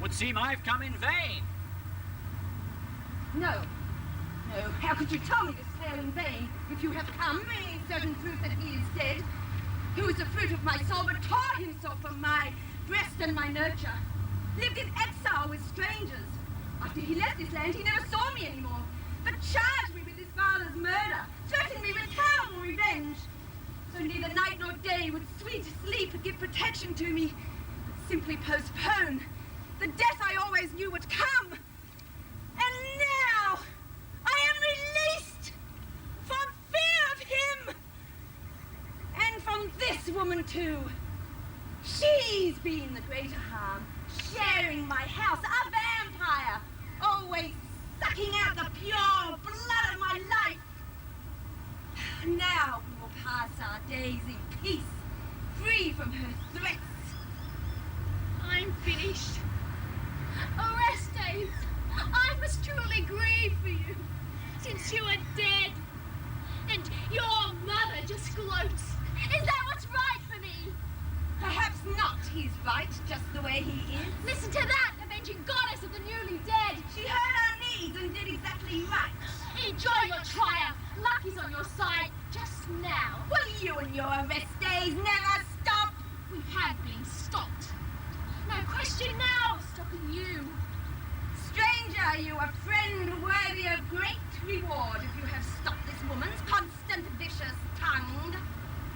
would seem I've come in vain. No. No, how could you tell me this tale in vain if you have come, bringing certain proof that he is dead? He was the fruit of my soul, but tore himself from my breast and my nurture. Lived in exile with strangers. After he left this land, he never saw me anymore, but charged me with his father's murder, threatened me with terrible revenge. So neither night nor day would sweet sleep give protection to me, but simply postpone the death I always knew would come. And now I am released from fear of house, a vampire, always sucking out the pure blood of my life. Now we will pass our days in peace, free from her threats. I'm finished. Orestes, I must truly grieve for you, since you are dead, and your mother just gloats. Is that what's right for me? Perhaps not. He's right, just the way he is. Listen to that, avenging goddess of the newly dead. She heard our needs and did exactly right. Enjoy your triumph. Luck is on your side just now. Will you and your Orestes never stop? We have been stopped. No question now of stopping you. Stranger, are you a friend worthy of great reward if you have stopped this woman's constant vicious tongue?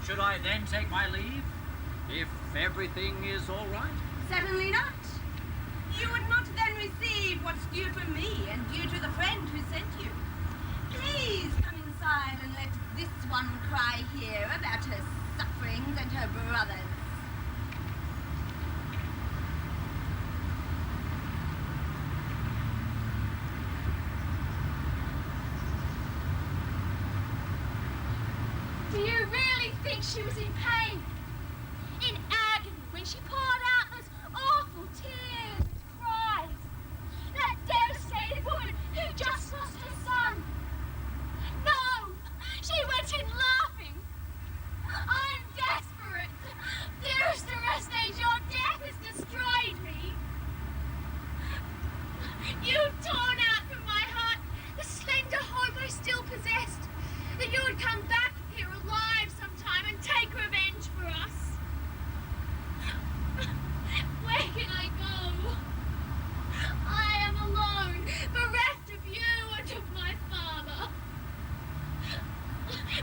Should I then take my leave? If everything is all right? Certainly not. You would not then receive what's due from me and due to the friend who sent you. Please come inside and let this one cry here about her sufferings and her brothers. Do you really think she was in pain? In agony when she poured out those awful tears and cries? That devastated woman who just lost her son? No! She went in laughing! I'm desperate! Dearest Orestes, your death has destroyed me! You've torn out from my heart the slender hope I still possessed, that you would come back here alive sometime and take revenge for us. Where can I go? I am alone, bereft of you and of my father.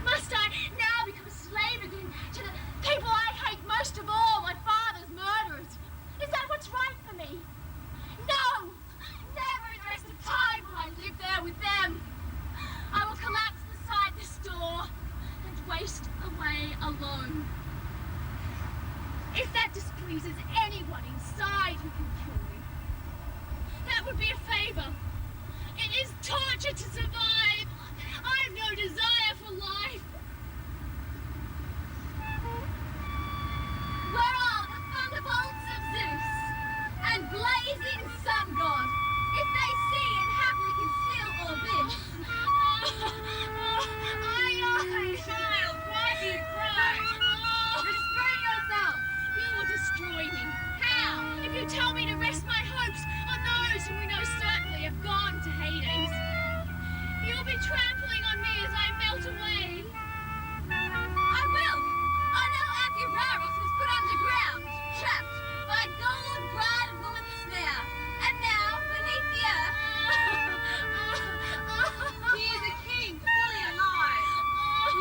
Must I now become a slave again to the people I hate most of all, my father's murderers? Is that what's right for me? No! Never in the rest of time will I live there with them. I will collapse beside this door and waste away alone. If that displeases anyone inside who can kill me, that would be a favor. It is torture to survive. I have no desire for life. Where are the thunderbolts of Zeus and blazing sun god? If they see and happily conceal all this. Child, why do you cry? Restrain yourself. You will destroy me. How? If you tell me to rest my hopes on those whom we know certainly have gone to Hades. You'll be trampling on me as I melt away. I will. I know Anthea Beardsly was put underground, trapped by gold bride of woman snare, and now beneath the earth. He is a king, fully alive.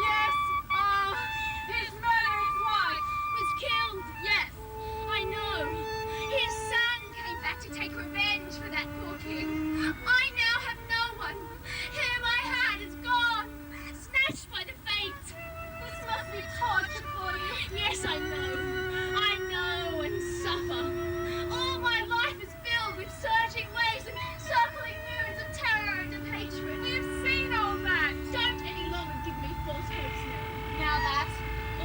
Yes. His murderous wife Was killed. Yes. I know. His son came back to take revenge for that poor king. I now have no one. Him I had is gone, snatched by the fates. This must be torture for you. Yes, I know and suffer. All my life is filled with surging waves and circling moons of terror and of hatred. We've seen all that. Don't any longer give me false hopes now. Now that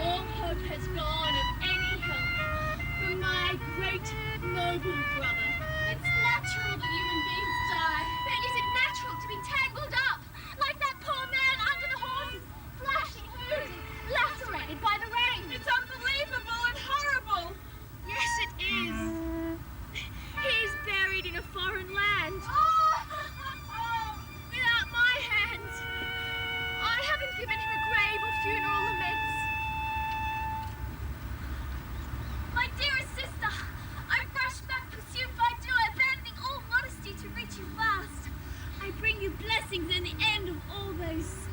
all hope has gone of any help from my great noble brother. It's natural that human beings die. But is it natural to be tangled up like that poor man under the horses, flashing hooves and lacerated by the rain? It's unbelievable and horrible. Yes, it is. He's buried in a foreign land. Without my hands. I haven't given him a grave or funeral laments. My dearest sister, I rushed back pursued by joy, abandoning all modesty to reach you fast. I bring you blessings in the end of all those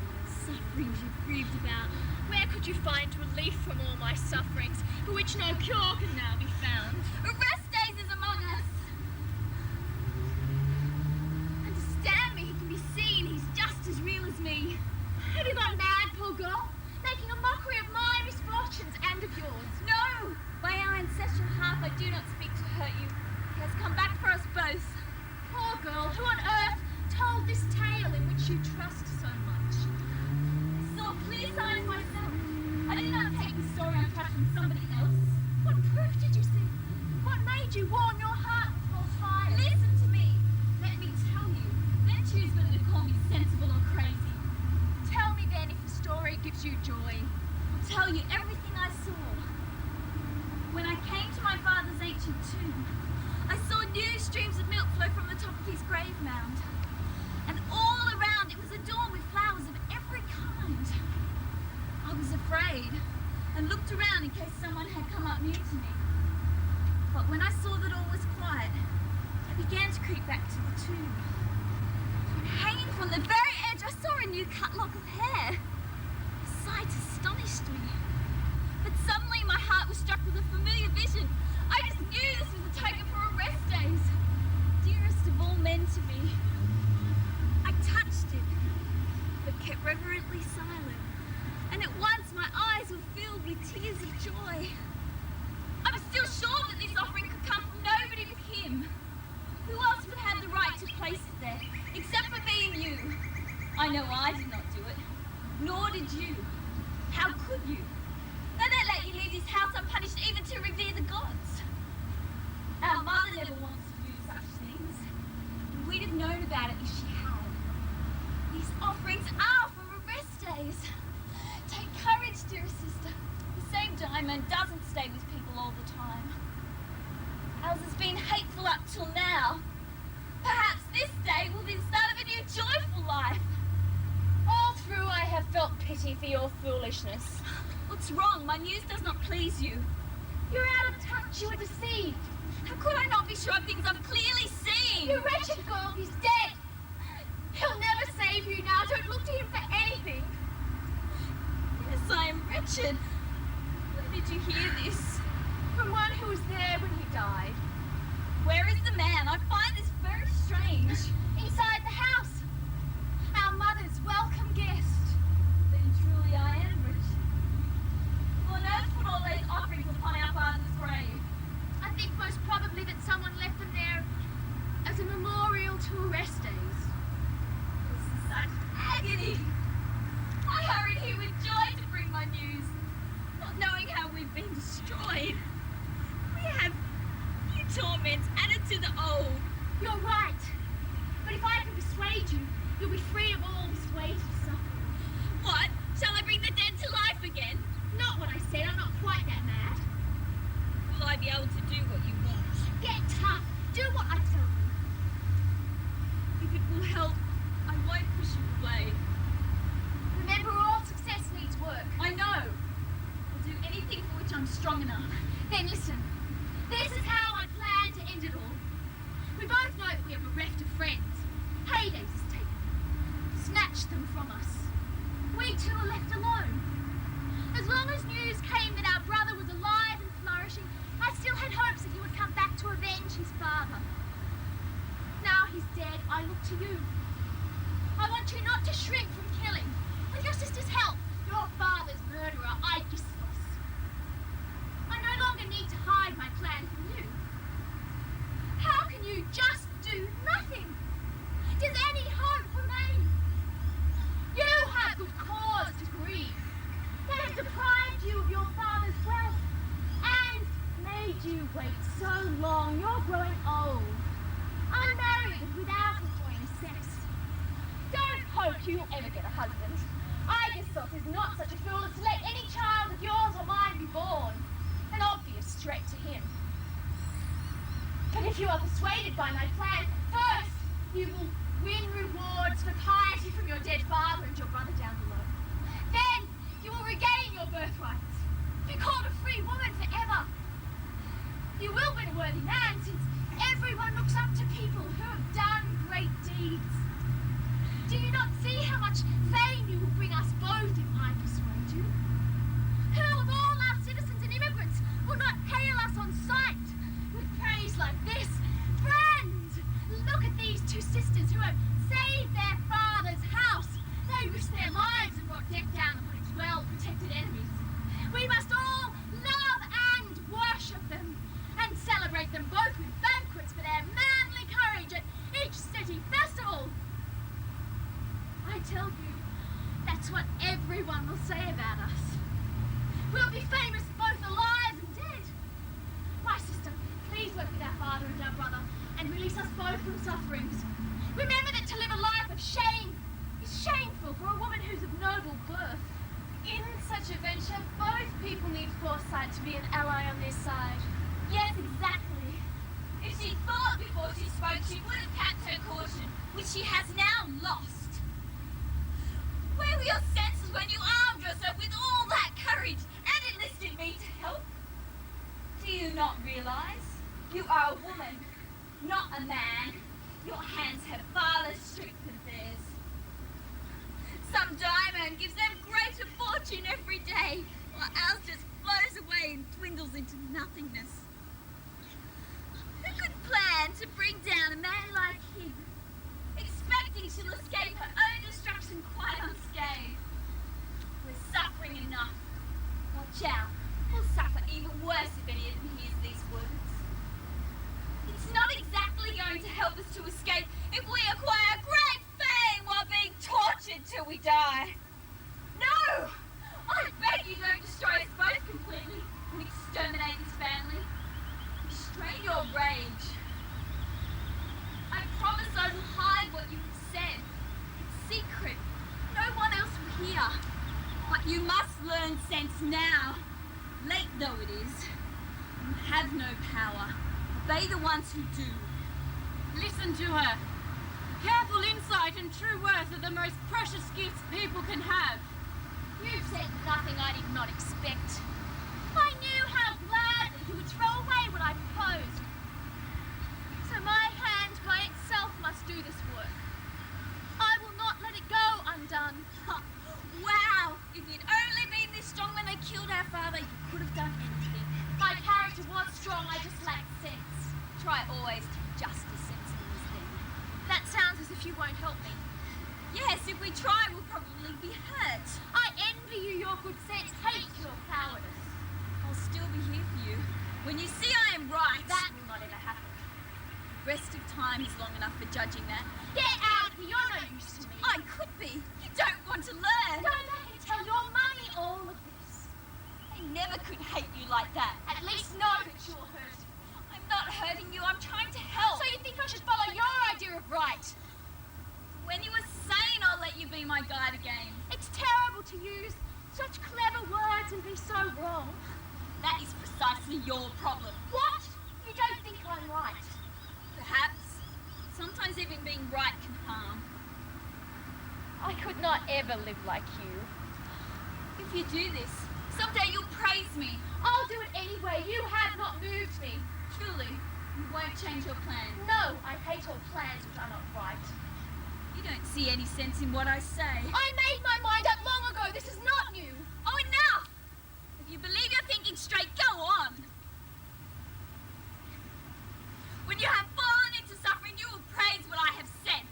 sufferings you've grieved about. Where could you find relief from all my sufferings, for which no cure can now be found? Orestes is among us. Understand me, he can be seen, he's just as real as me. Have you gone mad, poor girl? Making a mockery of my misfortunes and of yours. No. By our ancestral half, I do not speak to hurt you. He has come back for us both. began to creep back to the tomb. And hanging from the very edge, I saw a new cut lock of hair. The sight astonished me. But suddenly my heart was struck with a familiar vision. I just knew this was a token for Orestes, dearest of all men to me. I touched it, but kept reverently silent, and at once my eyes were filled with tears of joy. I was still sure that this offering could come from nobody but him. Who else would have the right to place it there, except for being you? I know I did not do it, nor did you. How could you? They don't let you leave this house unpunished even to revere the gods. Our mother never wants to do such things. And we'd have known about it if she had. These offerings are from Orestes. Take courage, dearest sister. The same diamond doesn't stay with people all the time. Ours has been hateful up till now. Perhaps this day will be the start of a new joyful life. All through I have felt pity for your foolishness. What's wrong? My news does not please you. You're out of touch, you are deceived. How could I not be sure of things I've clearly seen? Your wretched girl is dead. He'll never save you now. Don't look to him for anything. Yes, I am wretched. Where did you hear this? From one who was there when he died. Where is the man? I find this very strange. Inside the house. Our mother's welcome guest. Then truly I am rich. Who on earth put all these offerings upon our father's grave? I think most probably that someone left them there as a memorial to Orestes. This is such agony. I hurried here with joy to bring my news, not knowing how we've been destroyed. We have new torments added to the old. You're right. But if I can persuade you, you'll be free of all this weight of suffering. What? Shall I bring the dead to life again? Not what I said. I'm not quite that mad. Will I be able to do what you want? Get tough. Do what I tell you. If it will help, I won't push you away. Remember, all success needs work. I know. I'll do anything for which I'm strong enough. Then listen. This is how I plan to end it all. We both know that we are bereft of friends. Hades is taken. Snatched them from us. We two are left alone. As long as news came that our brother was alive and flourishing, I still had hopes that he would come back to avenge his father. Now he's dead, I look to you. I want you not to shrink from killing, with your sister's help, your father's murderer, Aigisthos. I no longer need to hide my plan from you. How can you just do nothing? Does any hope remain? You have good cause to grieve. They have deprived you of your father's wealth and made you wait so long. You're growing old, unmarried and without enjoying sex. Don't hope you'll ever get a husband. Aigisthos is not such a fool as to let any child of yours or mine be born. An obvious threat to him. But if you are persuaded by my plan, first you will win rewards for piety from your dead father and your brother down below. Then you will regain your birthrights. Be called a free woman forever. You will win a worthy man, since everyone looks up to people who have done great deeds. Do you not see how much fame you will bring us both if I persuade you? Who of all our citizens and immigrants will not hail us on sight with praise like this? Friends, look at these two sisters who have saved their father's house. They risked their lives and brought death down upon its well-protected enemies. We must all love and worship them, and celebrate them both with banquets for their manly courage at each city festival. I tell you, that's what everyone will say about us. We'll be famous both alive and dead. My sister, please work with our father and our brother and release us both from sufferings. Remember that to live a life of shame is shameful for a woman who's of noble birth. In such a venture, both people need foresight to be an ally on their side. Yes, exactly. If she thought before she spoke, she would have kept her caution, which she has now lost. Where were your senses when you armed yourself with all that courage and enlisted me to help? Do you not realize you are a woman, not a man, your hands have far less strength than theirs. Some diamond gives them greater fortune every day, while ours just flows away and dwindles into nothingness. Who could plan to bring down a man like him, expecting she'll escape her own destruction quite unscathed? We're suffering enough. Watch out, we'll suffer even worse if any of them hears these words. It's not exactly going to help us to escape if we acquire great fame while being tortured till we die. No! I beg you don't destroy us both completely and exterminate this family. Restrain your rage. I promise I will hide what you have said. It's secret. No one else will hear. But you must learn sense now. Late though it is. You have no power. Obey the ones who do. Listen to her. Careful insight and true worth are the most precious gifts people can have. You've said nothing I did not expect. I knew how gladly you would throw away what I proposed. So my hand by itself must do this work. I will not let it go undone. Wow! If you'd only been this strong when they killed our father, you could have done anything. My character was strong, I just lacked sense. Try always to be just as sensible as them. That sounds as if you won't help me. Yes, if we try, we'll probably be hurt. I envy you your good sense, hate your cowardice. I'll still be here for you. When you see I am right. That will not ever happen. The rest of time is long enough for judging that. Get out of here, you're no use to me. I could be. You don't want to learn. Go back and tell your mummy all of this. I never could hate you like that. At least know that you're hurt. I'm not hurting you, I'm trying to help. So you think I should follow your idea of right? When you were sane, I'll let you be my guide again. It's terrible to use such clever words and be so wrong. That is precisely your problem. What? You don't think I'm right? Perhaps. Sometimes even being right can harm. I could not ever live like you. If you do this, someday you'll praise me. I'll do it anyway. You have not moved me. Truly, you won't change your plan. No, I hate all plans which are not right. You don't see any sense in what I say. I made my mind up long ago. This is not new. Oh, enough! If you believe you're thinking straight, go on. When you have fallen into suffering, you will praise what I have said.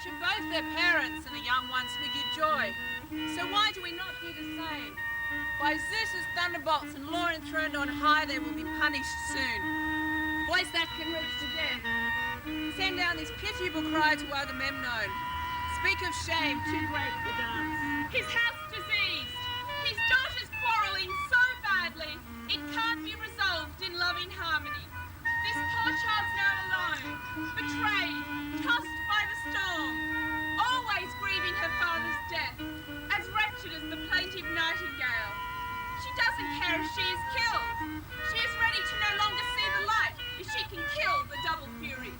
Both their parents and the young ones we give joy. So why do we not do the same? By Zeus's thunderbolts and law enthroned on high, they will be punished soon. Voice that can reach to death. Send down this pitiable cry to Agamemnon. Speak of shame too great for dance. His house diseased. His daughter's quarrelling so badly, it can't be resolved in loving harmony. This poor child's now alone, betrayed, tossed by the storm, always grieving her father's death, as wretched as the plaintive nightingale. She doesn't care if she is killed. She is ready to no longer see the light if she can kill the double fury.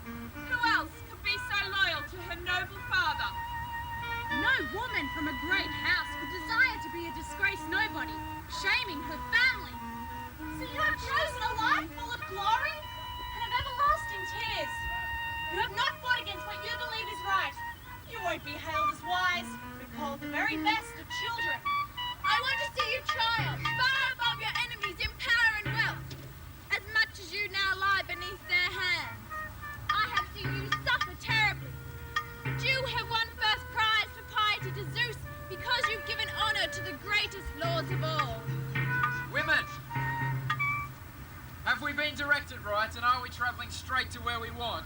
Who else could be so loyal to her noble father? No woman from a great house could desire to be a disgraced nobody, shaming her family. So you have chosen a life full of glory and of everlasting tears. You have not fought against what you believe is right. You won't be hailed as wise, but called the very best of children. I want to see you triumph, far above your enemies in power and wealth, as much as you now lie beneath their hands. I have seen you suffer terribly, but you have won first prize for piety to Zeus because you've given honor to the greatest lords of all. Women! Have we been directed right, and are we travelling straight to where we want?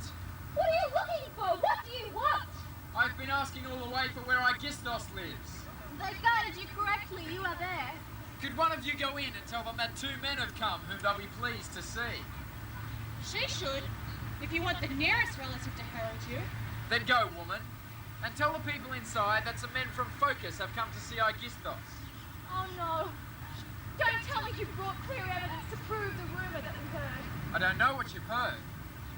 What are you looking for? What do you want? I've been asking all the way for where Aigisthos lives. They guided you correctly. You are there. Could one of you go in and tell them that 2 men have come whom they'll be pleased to see? She should, if you want the nearest relative to herald you. Then go, woman, and tell the people inside that some men from Sophokles have come to see Aigisthos. Oh no. Don't tell me you brought clear evidence to prove the rumour that we heard. I don't know what you've heard.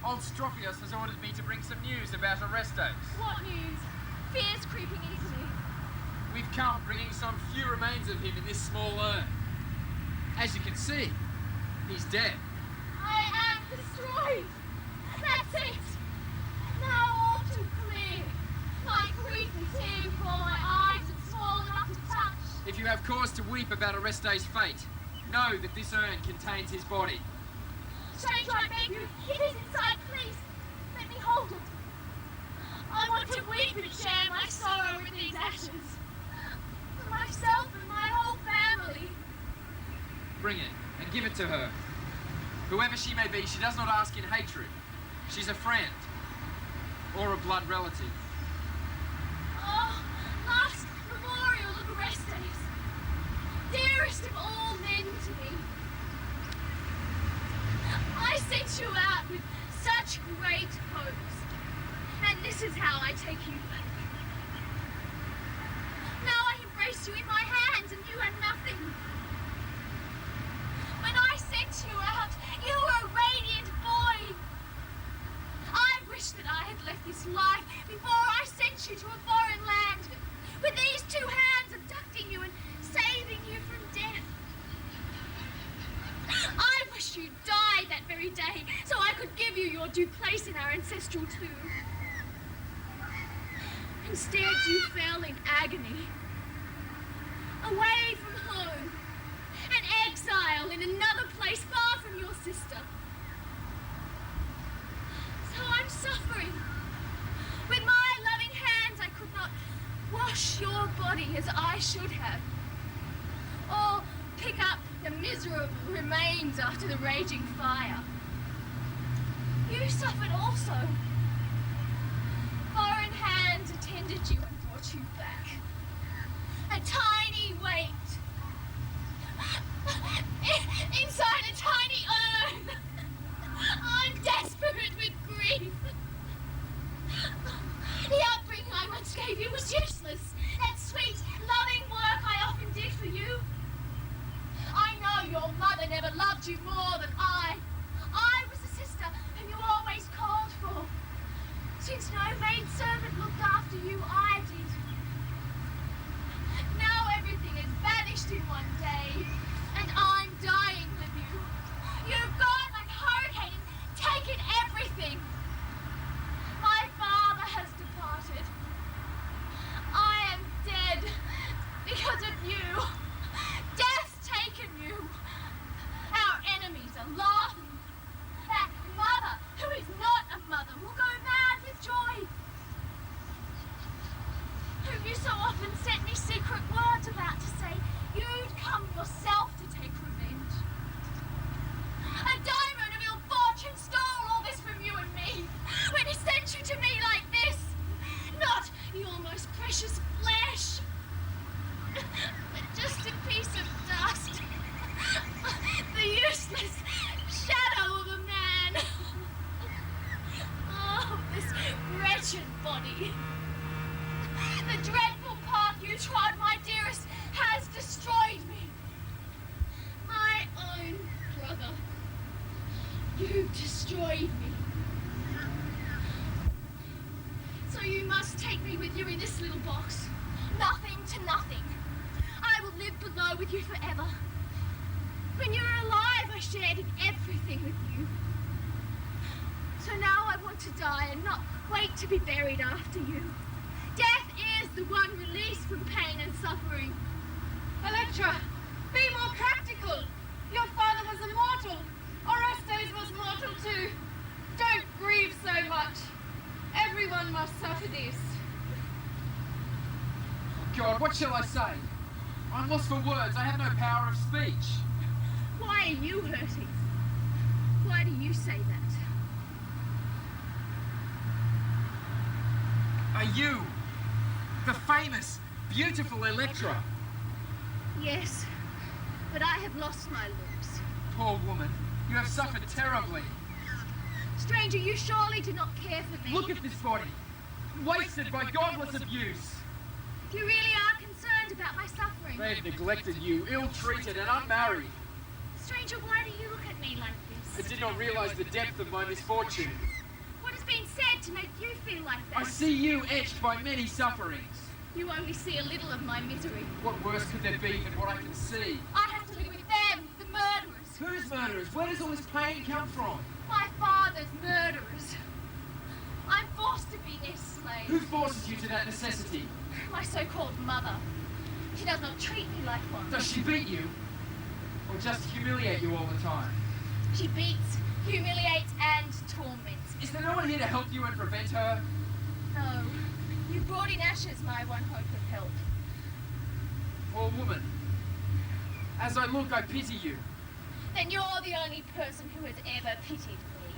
Old Sophokles has ordered me to bring some news about Orestes. What news? Fear's creeping into me. We've come bringing some few remains of him in this small urn. As you can see, he's dead. I am destroyed. That's it. Now all too clear. My grief is here before my eyes and small enough to touch. If you have cause to weep about Orestes' fate, know that this urn contains his body. Stranger, I beg you, it is inside, please. Let me hold it. I want to weep and share my sorrow with these ashes. For myself and my whole family. Bring it, and give it to her. Whoever she may be, she does not ask in hatred. She's a friend. Or a blood relative. Oh, last memorial of Orestes. Dearest of all men to me. I sent you out with such great hopes. And this is how I take you back. Now I embrace you in my hands and you had nothing. When I sent you out, you were a radiant boy. I wish that I had left this life before I sent you to a foreign land with these two hands abducting you and saving you from death. I wish you died that very day so I could give you your due place in our ancestral tomb. Instead, you fell in agony, away from home, an exile in another place far from your sister. So I'm suffering. With my loving hands, I could not wash your body as I should have, or pick up the miserable remains after the raging fire. You suffered also. Foreign hands attended you and brought you back. A tiny weight. Inside a tiny urn. I'm desperate with grief. The upbringing I once gave you was useless. That sweet, loving work I often did for you. I know your mother never loved you more than I. I was the sister whom you always called for. Since no maidservant looked after you, I did. Now everything is vanished in one day, and I'm dying with you. You've gone like a hurricane and taken everything. My father has departed. I am dead because of you. Death's taken you. Our enemies are laughing. That mother, who is not a mother, will go mad with joy. Whom you so often sent me secret words about to say you'd come yourself to take revenge. A diamond of ill fortune stole all this from you and me when he sent you to me like this. Not your most precious flesh, but just a piece of dust. The useless shadow of a man. Oh, this wretched body. The dreadful path you trod, my dearest, has destroyed me. My own brother. You destroyed me. So you must take me with you in this little box. Nothing to nothing. I will live below with you forever. When you were alive, I shared in everything with you. So now I want to die and not wait to be buried after you. Death is the one release from pain and suffering. Elektra, be more practical. Your father was immortal. Orestes was mortal too. Don't grieve so much. Everyone must suffer this. God, what shall I say? I'm lost for words. I have no power of speech. Why are you hurting? Why do you say that? Are you the famous, beautiful Elektra? Yes, but I have lost my looks. Poor woman, you have suffered terribly. Stranger, you surely do not care for me. Look at this body, wasted by godless abuse. You really are concerned about my suffering. going? They've neglected you, ill-treated and unmarried. Stranger, why do you look at me like this? I did not realize the depth of my misfortune. What has been said to make you feel like that? I see you etched by many sufferings. You only see a little of my misery. What worse could there be than what I can see? I have to live with them, the murderers. Whose murderers? Where does all this pain come from? My father's murderers. I'm forced to be their slave. Who forces you to that necessity? My so-called mother. She does not treat me like one. Does she beat you? Or just humiliate you all the time? She beats, humiliates, and torments. Is there no one here to help you and prevent her? No. You brought in ashes, my one hope of help. Poor woman. As I look, I pity you. Then you're the only person who has ever pitied me.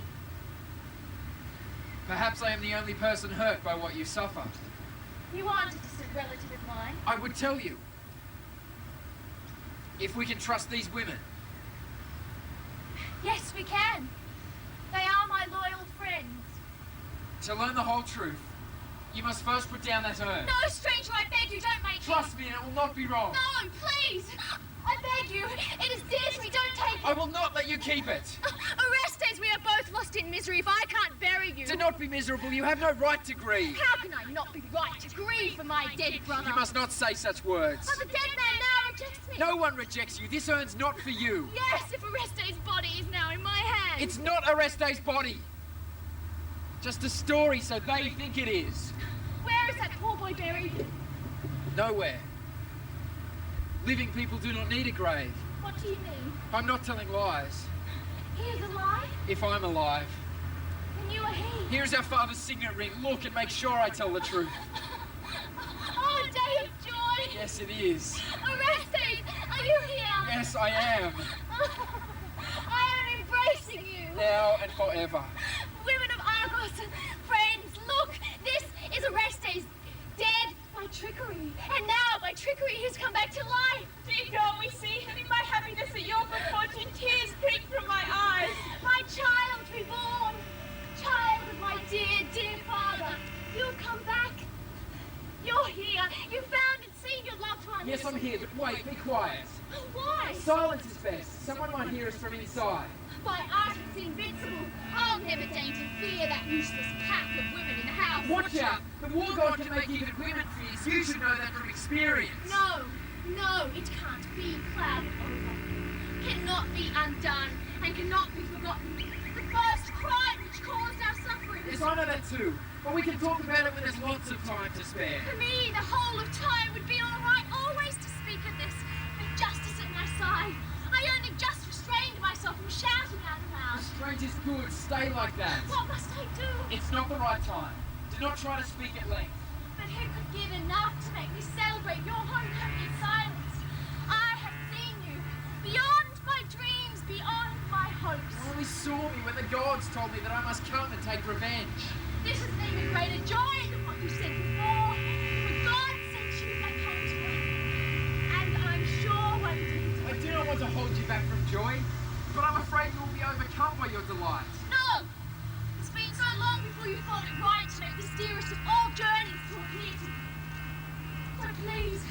Perhaps I am the only person hurt by what you suffer. You aren't a distant relative of mine. I would tell you. If we can trust these women. Yes, we can. They are my loyal friends. To learn the whole truth, you must first put down that urn. No, stranger, I beg you, don't make Trust me and it will not be wrong. No, please! I beg you, it is dear to me, don't take it! I will not let you keep it! Orestes, we are both lost in misery if I can't bury you. Do not be miserable, you have no right to grieve. How can I not be right to grieve for my dead brother? You must not say such words. But the dead man now rejects me. No one rejects you, this urn's not for you. Yes, if Orestes' body is now in my hands. It's not Orestes' body. Just a story so they think it is. Where is that poor boy buried? Nowhere. Living people do not need a grave. What do you mean? I'm not telling lies. He is alive? If I'm alive. Then you are he. Here is our father's signet ring. Look and make sure I tell the truth. Oh, day of joy! Yes, it is. Orestes, are you here? Yes, I am. I am embracing you. Now and forever. Women of Argos, friends, look! This is Orestes, dead by trickery. And now, by trickery, he's come back to life. Dear girl, we see him in my happiness at your good fortune. Tears creep from my eyes. My child reborn! Child of my dear, dear father! You've come back! You're here! You found and seen your loved ones! Yes, I'm here, but wait, be quiet. Why? Silence is best. Someone might hear us from inside. By artists invincible, I'll never deign to fear that useless pack of women in the house. Watch out! The war god can make even women fierce. You should know that from experience. No, no, it can't be clouded over. Cannot be undone and cannot be forgotten. The first crime which caused our suffering. Yes, I know that too. But we can talk about it when there's lots of time to spare. For me, the whole of time would be all right always to speak of this, with justice at my side. I only just restrained myself from shouting out loud. Restraint is good. Stay like that. What must I do? It's not the right time. Do not try to speak at length. But who could give enough to make me celebrate your homecoming in silence? I have seen you, beyond my dreams, beyond my hopes. You only saw me when the gods told me that I must come and take revenge. This is an even greater joy than what you said before. For God sent you back home to me. And I'm sure one day... I do not want to hold you back from joy, but I'm afraid you will be overcome by your delight. No! It's been so long before you thought it right to make this dearest of all journeys to appear to me. So please,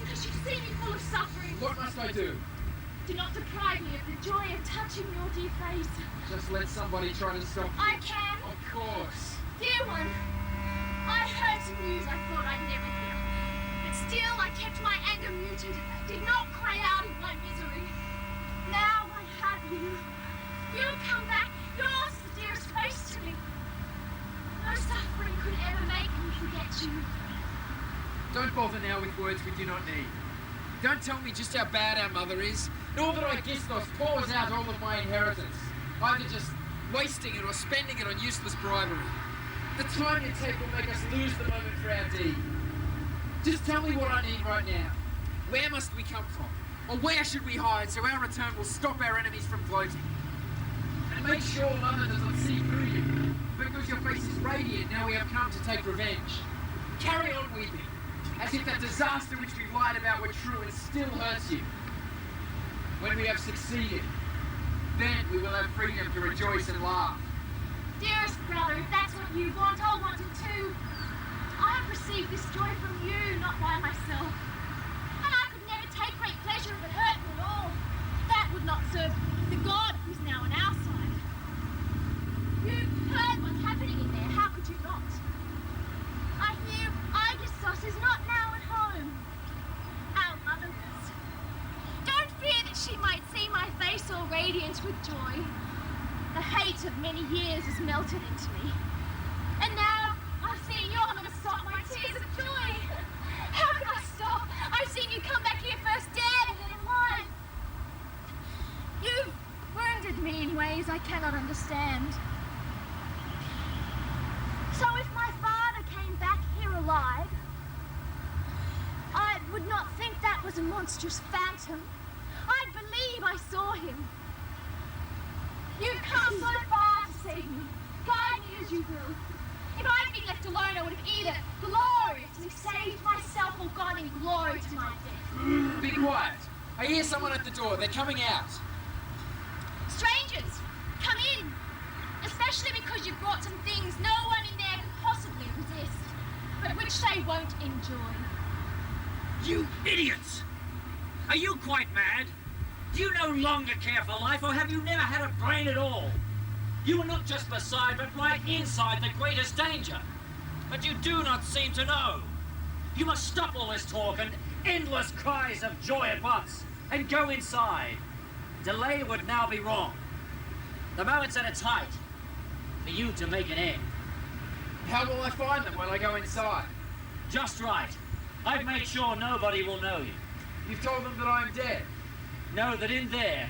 because you see me full of suffering, What must I do? do not deprive me of the joy of touching your dear face. Just let somebody try to stop you. I can. Of course. Dear one, I heard some news I thought I'd never hear. But still I kept my anger muted, did not cry out in my misery. Now I have you. You've come back, yours is the dearest face to me. No suffering could ever make me forget you. Don't bother now with words we do not need. Don't tell me just how bad our mother is, nor that Aigisthos pours out all of my inheritance, either just wasting it or spending it on useless bribery. The time you take will make us lose the moment for our deed. Just tell me what I need right now. Where must we come from? Or where should we hide so our return will stop our enemies from gloating? And make sure Mother does not see through you, because your face is radiant now we have come to take revenge. Carry on weeping, as if that disaster which we lied about were true and still hurts you. When we have succeeded, then we will have freedom to rejoice and laugh. Dearest brother, if that's what you want, I'll want it too. I have received this joy from you, not by myself. And I could never pleasure of it hurt me at all. That would not serve the God who's now on our side. You heard what's happening in there, how could you not? I hear Aigisthos is not now at home. Our mother was. Don't fear that she might see my face all radiant with joy. The hate of many years has melted into me. And now I've seen you, I'm going to stop my tears of joy. How can I stop? I've seen you come back here first dead and then alive. You've wounded me in ways I cannot understand. So if my father came back here alive, I would not think that was a monstrous phantom. I'd believe I saw him. You've come so far to save me. Guide me as you will. If I'd been left alone, I would have either gloriously saved myself or gone in glory to my death. Be quiet. I hear someone at the door. They're coming out. Strangers, come in. Especially because you've brought some things no one in there could possibly resist, but which they won't enjoy. You idiots! Are you quite mad? Do you no longer care for life, or have you never had a brain at all? You are not just beside, but right inside the greatest danger. But you do not seem to know. You must stop all this talk and endless cries of joy at once, and go inside. Delay would now be wrong. The moment's at its height for you to make an end. How will I find them when I go inside? Just right. I've made sure nobody will know you. You've told them that I'm dead. Know that in there,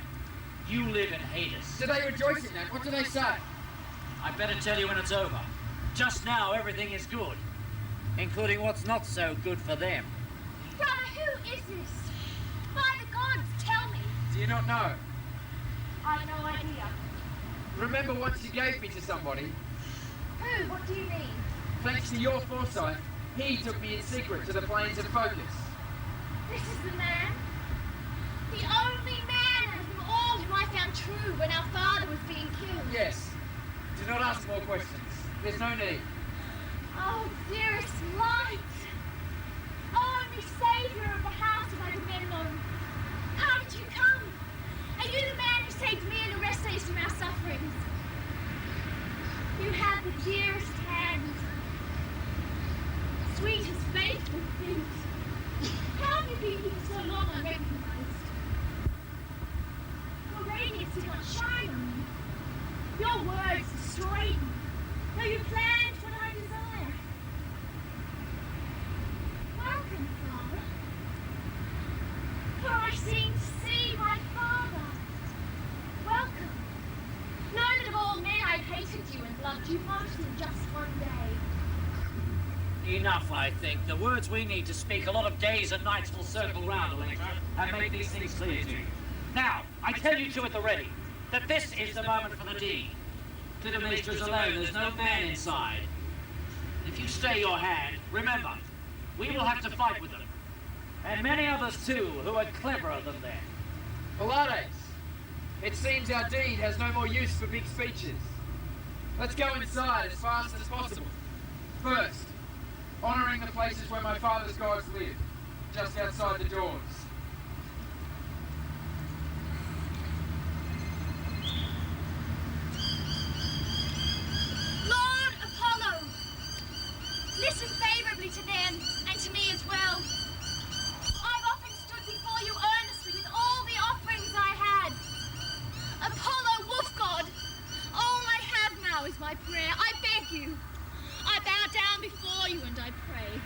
you live in Hades. Do they rejoice in that? What do they say? I'd better tell you when it's over. Just now, everything is good, including what's not so good for them. Brother, who is this? By the gods, tell me. Do you not know? I've no idea. Remember once you gave me to somebody? Who? What do you mean? Thanks to your foresight, he took me in secret to the plains of Sophokles. This is the man? The only man out of them all whom I found true when our father was being killed. Yes. Do not ask more questions. There's no need. Oh, dearest light! Only saviour of the house of Agamemnon. How did you come? Are you the man who saved me and Orestes from our sufferings? You have the dearest hands, sweet as faithful feet. How have you been here so long unrecognized? Your radiance did not shine on me. Your words destroyed me, though you planned what I desire. Welcome, Father. For I seem to see my father. Welcome. Know that of all men I hated you and loved you most in just one day. Enough, I think. The words we need to speak, a lot of days and nights will circle round, Elektra, and make these things clear to you. Now, I tell you two at the ready, that this is the moment for the deed. Klytaimestra is alone, there's no man inside. If you stay your hand, remember, we will have to fight with them. And many others too, who are cleverer than them. Pylades, it seems our deed has no more use for big speeches. Let's go inside as fast as possible. First, honouring the places where my father's gods live, just outside the doors. Lord Apollo, listen favourably to them and to me as well. I've often stood before you earnestly with all the offerings I had. Apollo, wolf god, all I have now is my prayer. I beg you. I bow down before you and I pray.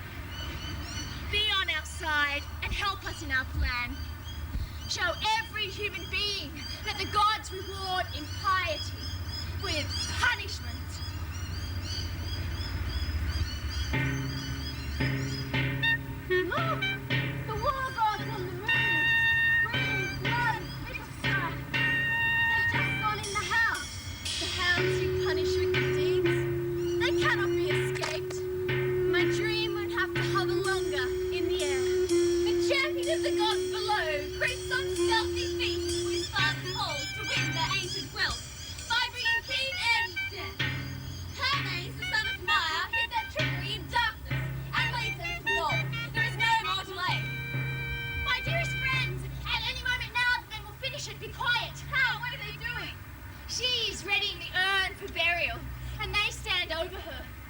Be on our side and help us in our plan. Show every human being that the gods reward impiety with punishment. Look! The war gods on the moon! Green, blood, little sky. They've just gone in the house. The hounds who punish wicked deeds. They cannot be escaped. My dream won't have to hover longer in the air. The champion of the gods below creeps on stealthy feet to his father's halls to win their ancient wealth by bringing keen end to death. Haynes, the son of Maya, hid their trickery in darkness and leads them to war. There is no more delay. My dearest friends,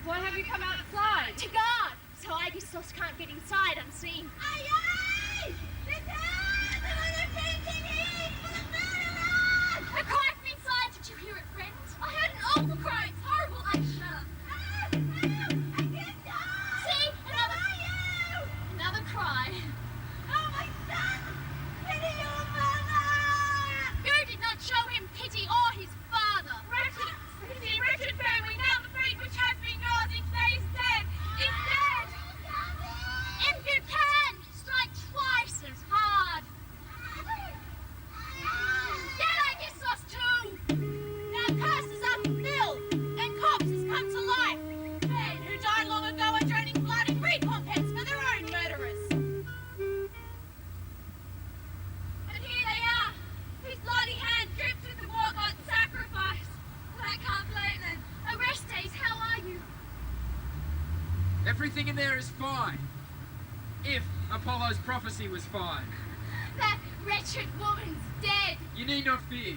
Why have you come outside? To guard, so Aigisthos can't get inside unseen. Aye, aye! A cry from inside, did you hear it, friends? I heard an awful cry, it's horrible, Alicia. See, another cry. Oh, my son! Pity your mother! You did not show him pity or his father. Wretched family, now the fate which has been yours is dead! Is dead! If you can, strike twice as hard. Get Aigisthos too! Now curses are fulfilled, and corpses come to life. Men who died long ago are draining blood in recompense for their own murderers. And here they are, whose bloody hand drips with the war god's sacrifice. Well, I can't blame them. Orestes, how are you? Everything in there is fine. If Apollo's prophecy was fine. That wretched woman's dead. You need not fear.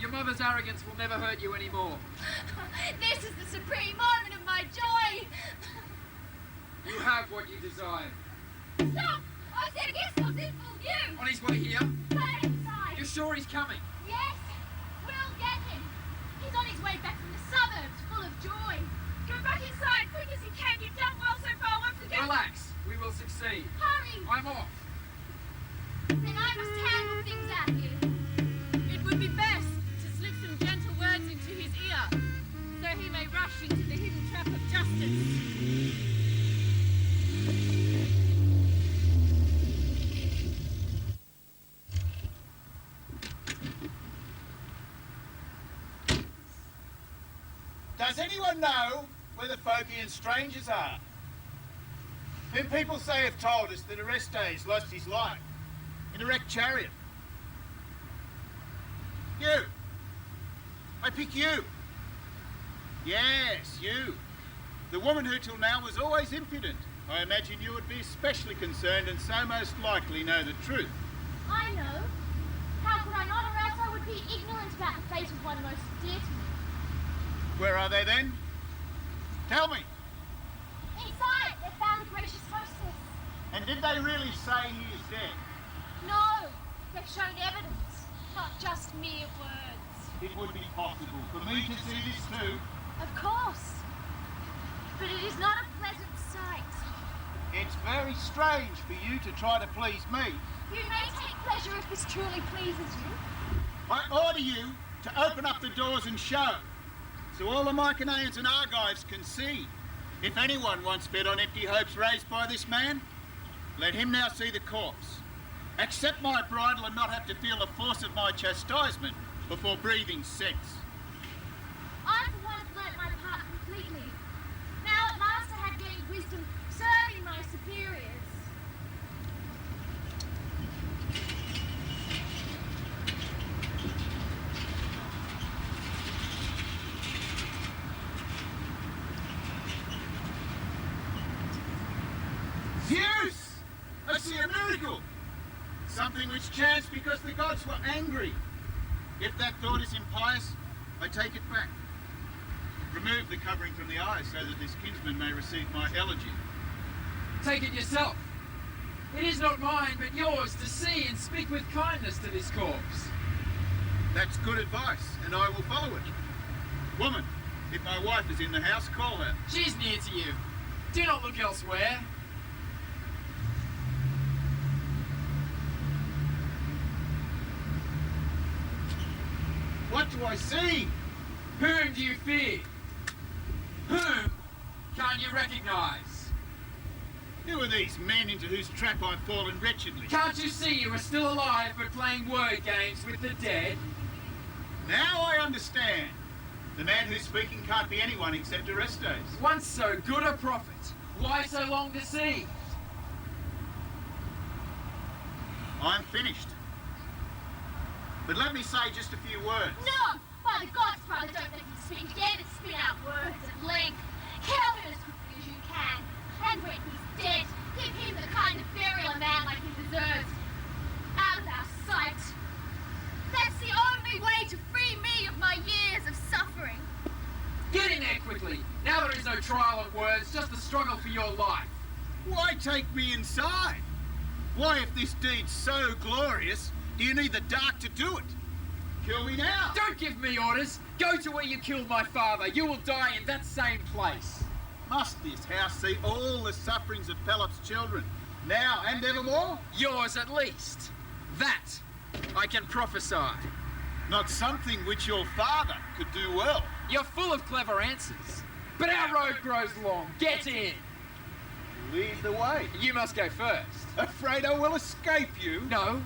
Your mother's arrogance will never hurt you anymore. This is the supreme moment of my joy. You have what you desire. Stop! I said Aigisthos is for you. On his way here? Go inside. You're sure he's coming? Yes, we'll get him. He's on his way back from the suburbs, full of joy. Go back inside, quick as you can. You've done well so far. Once again. Relax. We will succeed. Hurry. I'm off. Then I must handle things out here. It would be best to slip some gentle words into his ear, so he may rush into the hidden trap of justice. Does anyone know where the Phocian strangers are? Whom people say have told us that Orestes lost his life in a wrecked chariot. You! I pick you! Yes, you. The woman who till now was always impudent. I imagine you would be especially concerned and so most likely know the truth. I know. How could I not, or else I would be ignorant about the fate of one most dear to me. Where are they then? Tell me. Inside, they found the gracious hostess. And did they really say he is dead? No, they've shown evidence, not just mere words. It would be possible for me to see this too. Of course. But it is not a pleasant sight. It's very strange for you to try to please me. You may take pleasure if this truly pleases you. I order you to open up the doors and show, so all the Mycenaeans and Argives can see. If anyone once fed on empty hopes raised by this man, let him now see the corpse. Accept my bridal and not have to feel the force of my chastisement before breathing sex. I, for one, have learnt my part completely. Now at last I have gained wisdom serving my superiors. Zeus! I see a miracle! Something which chanced because the gods were angry. If that thought is impious, I take it back. Remove the covering from the eyes so that this kinsman may receive my elegy. Take it yourself. It is not mine, but yours, to see and speak with kindness to this corpse. That's good advice, and I will follow it. Woman, if my wife is in the house, call her. She's near to you. Do not look elsewhere. What do I see? Whom do you fear? Whom can't you recognize? Who are these men into whose trap I've fallen wretchedly? Can't you see you are still alive but playing word games with the dead? Now I understand. The man who's speaking can't be anyone except Orestes. Once so good a prophet, why so long deceived? I'm finished. But let me say just a few words. No! By the gods, brother, don't let me speak again and spit out words at length. Kill him as quickly as you can. And when he's dead, give him the kind of burial a man like him deserves. Out of our sight. That's the only way to free me of my years of suffering. Get in there quickly, now that no trial of words, just the struggle for your life. Why take me inside? Why, if this deed's so glorious, do you need the dark to do it? Kill me now! Don't give me orders! Go to where you killed my father. You will die in that same place. Must this house see all the sufferings of Pelops' children, now and evermore? Yours at least. That I can prophesy. Not something which your father could do well. You're full of clever answers. But our road grows long. Get in. Lead the way. You must go first. Afraid I will escape you? No,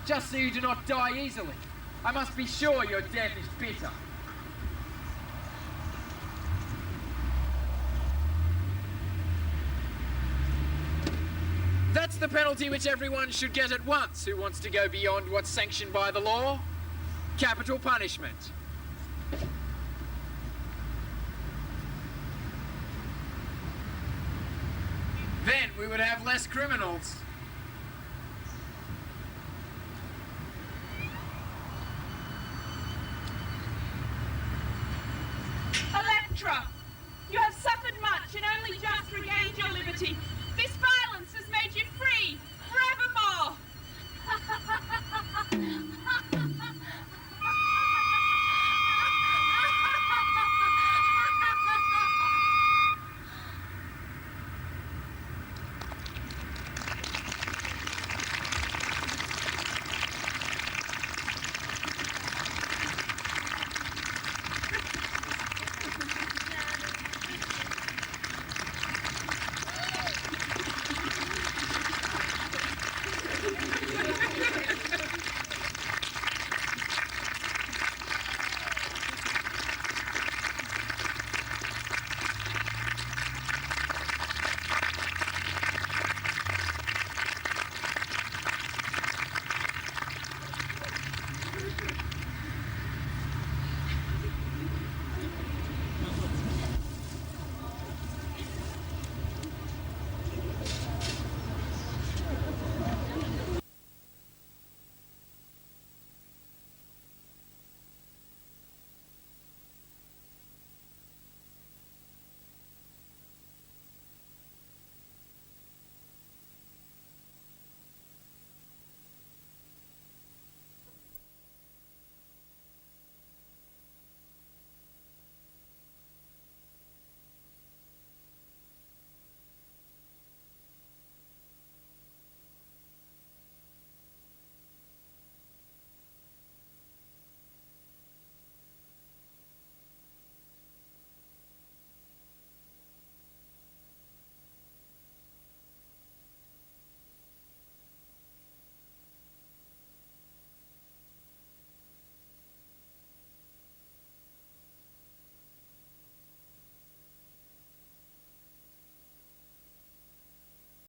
just so you do not die easily. I must be sure your death is bitter. That's the penalty which everyone should get at once who wants to go beyond what's sanctioned by the law. Capital punishment. Then we would have less criminals.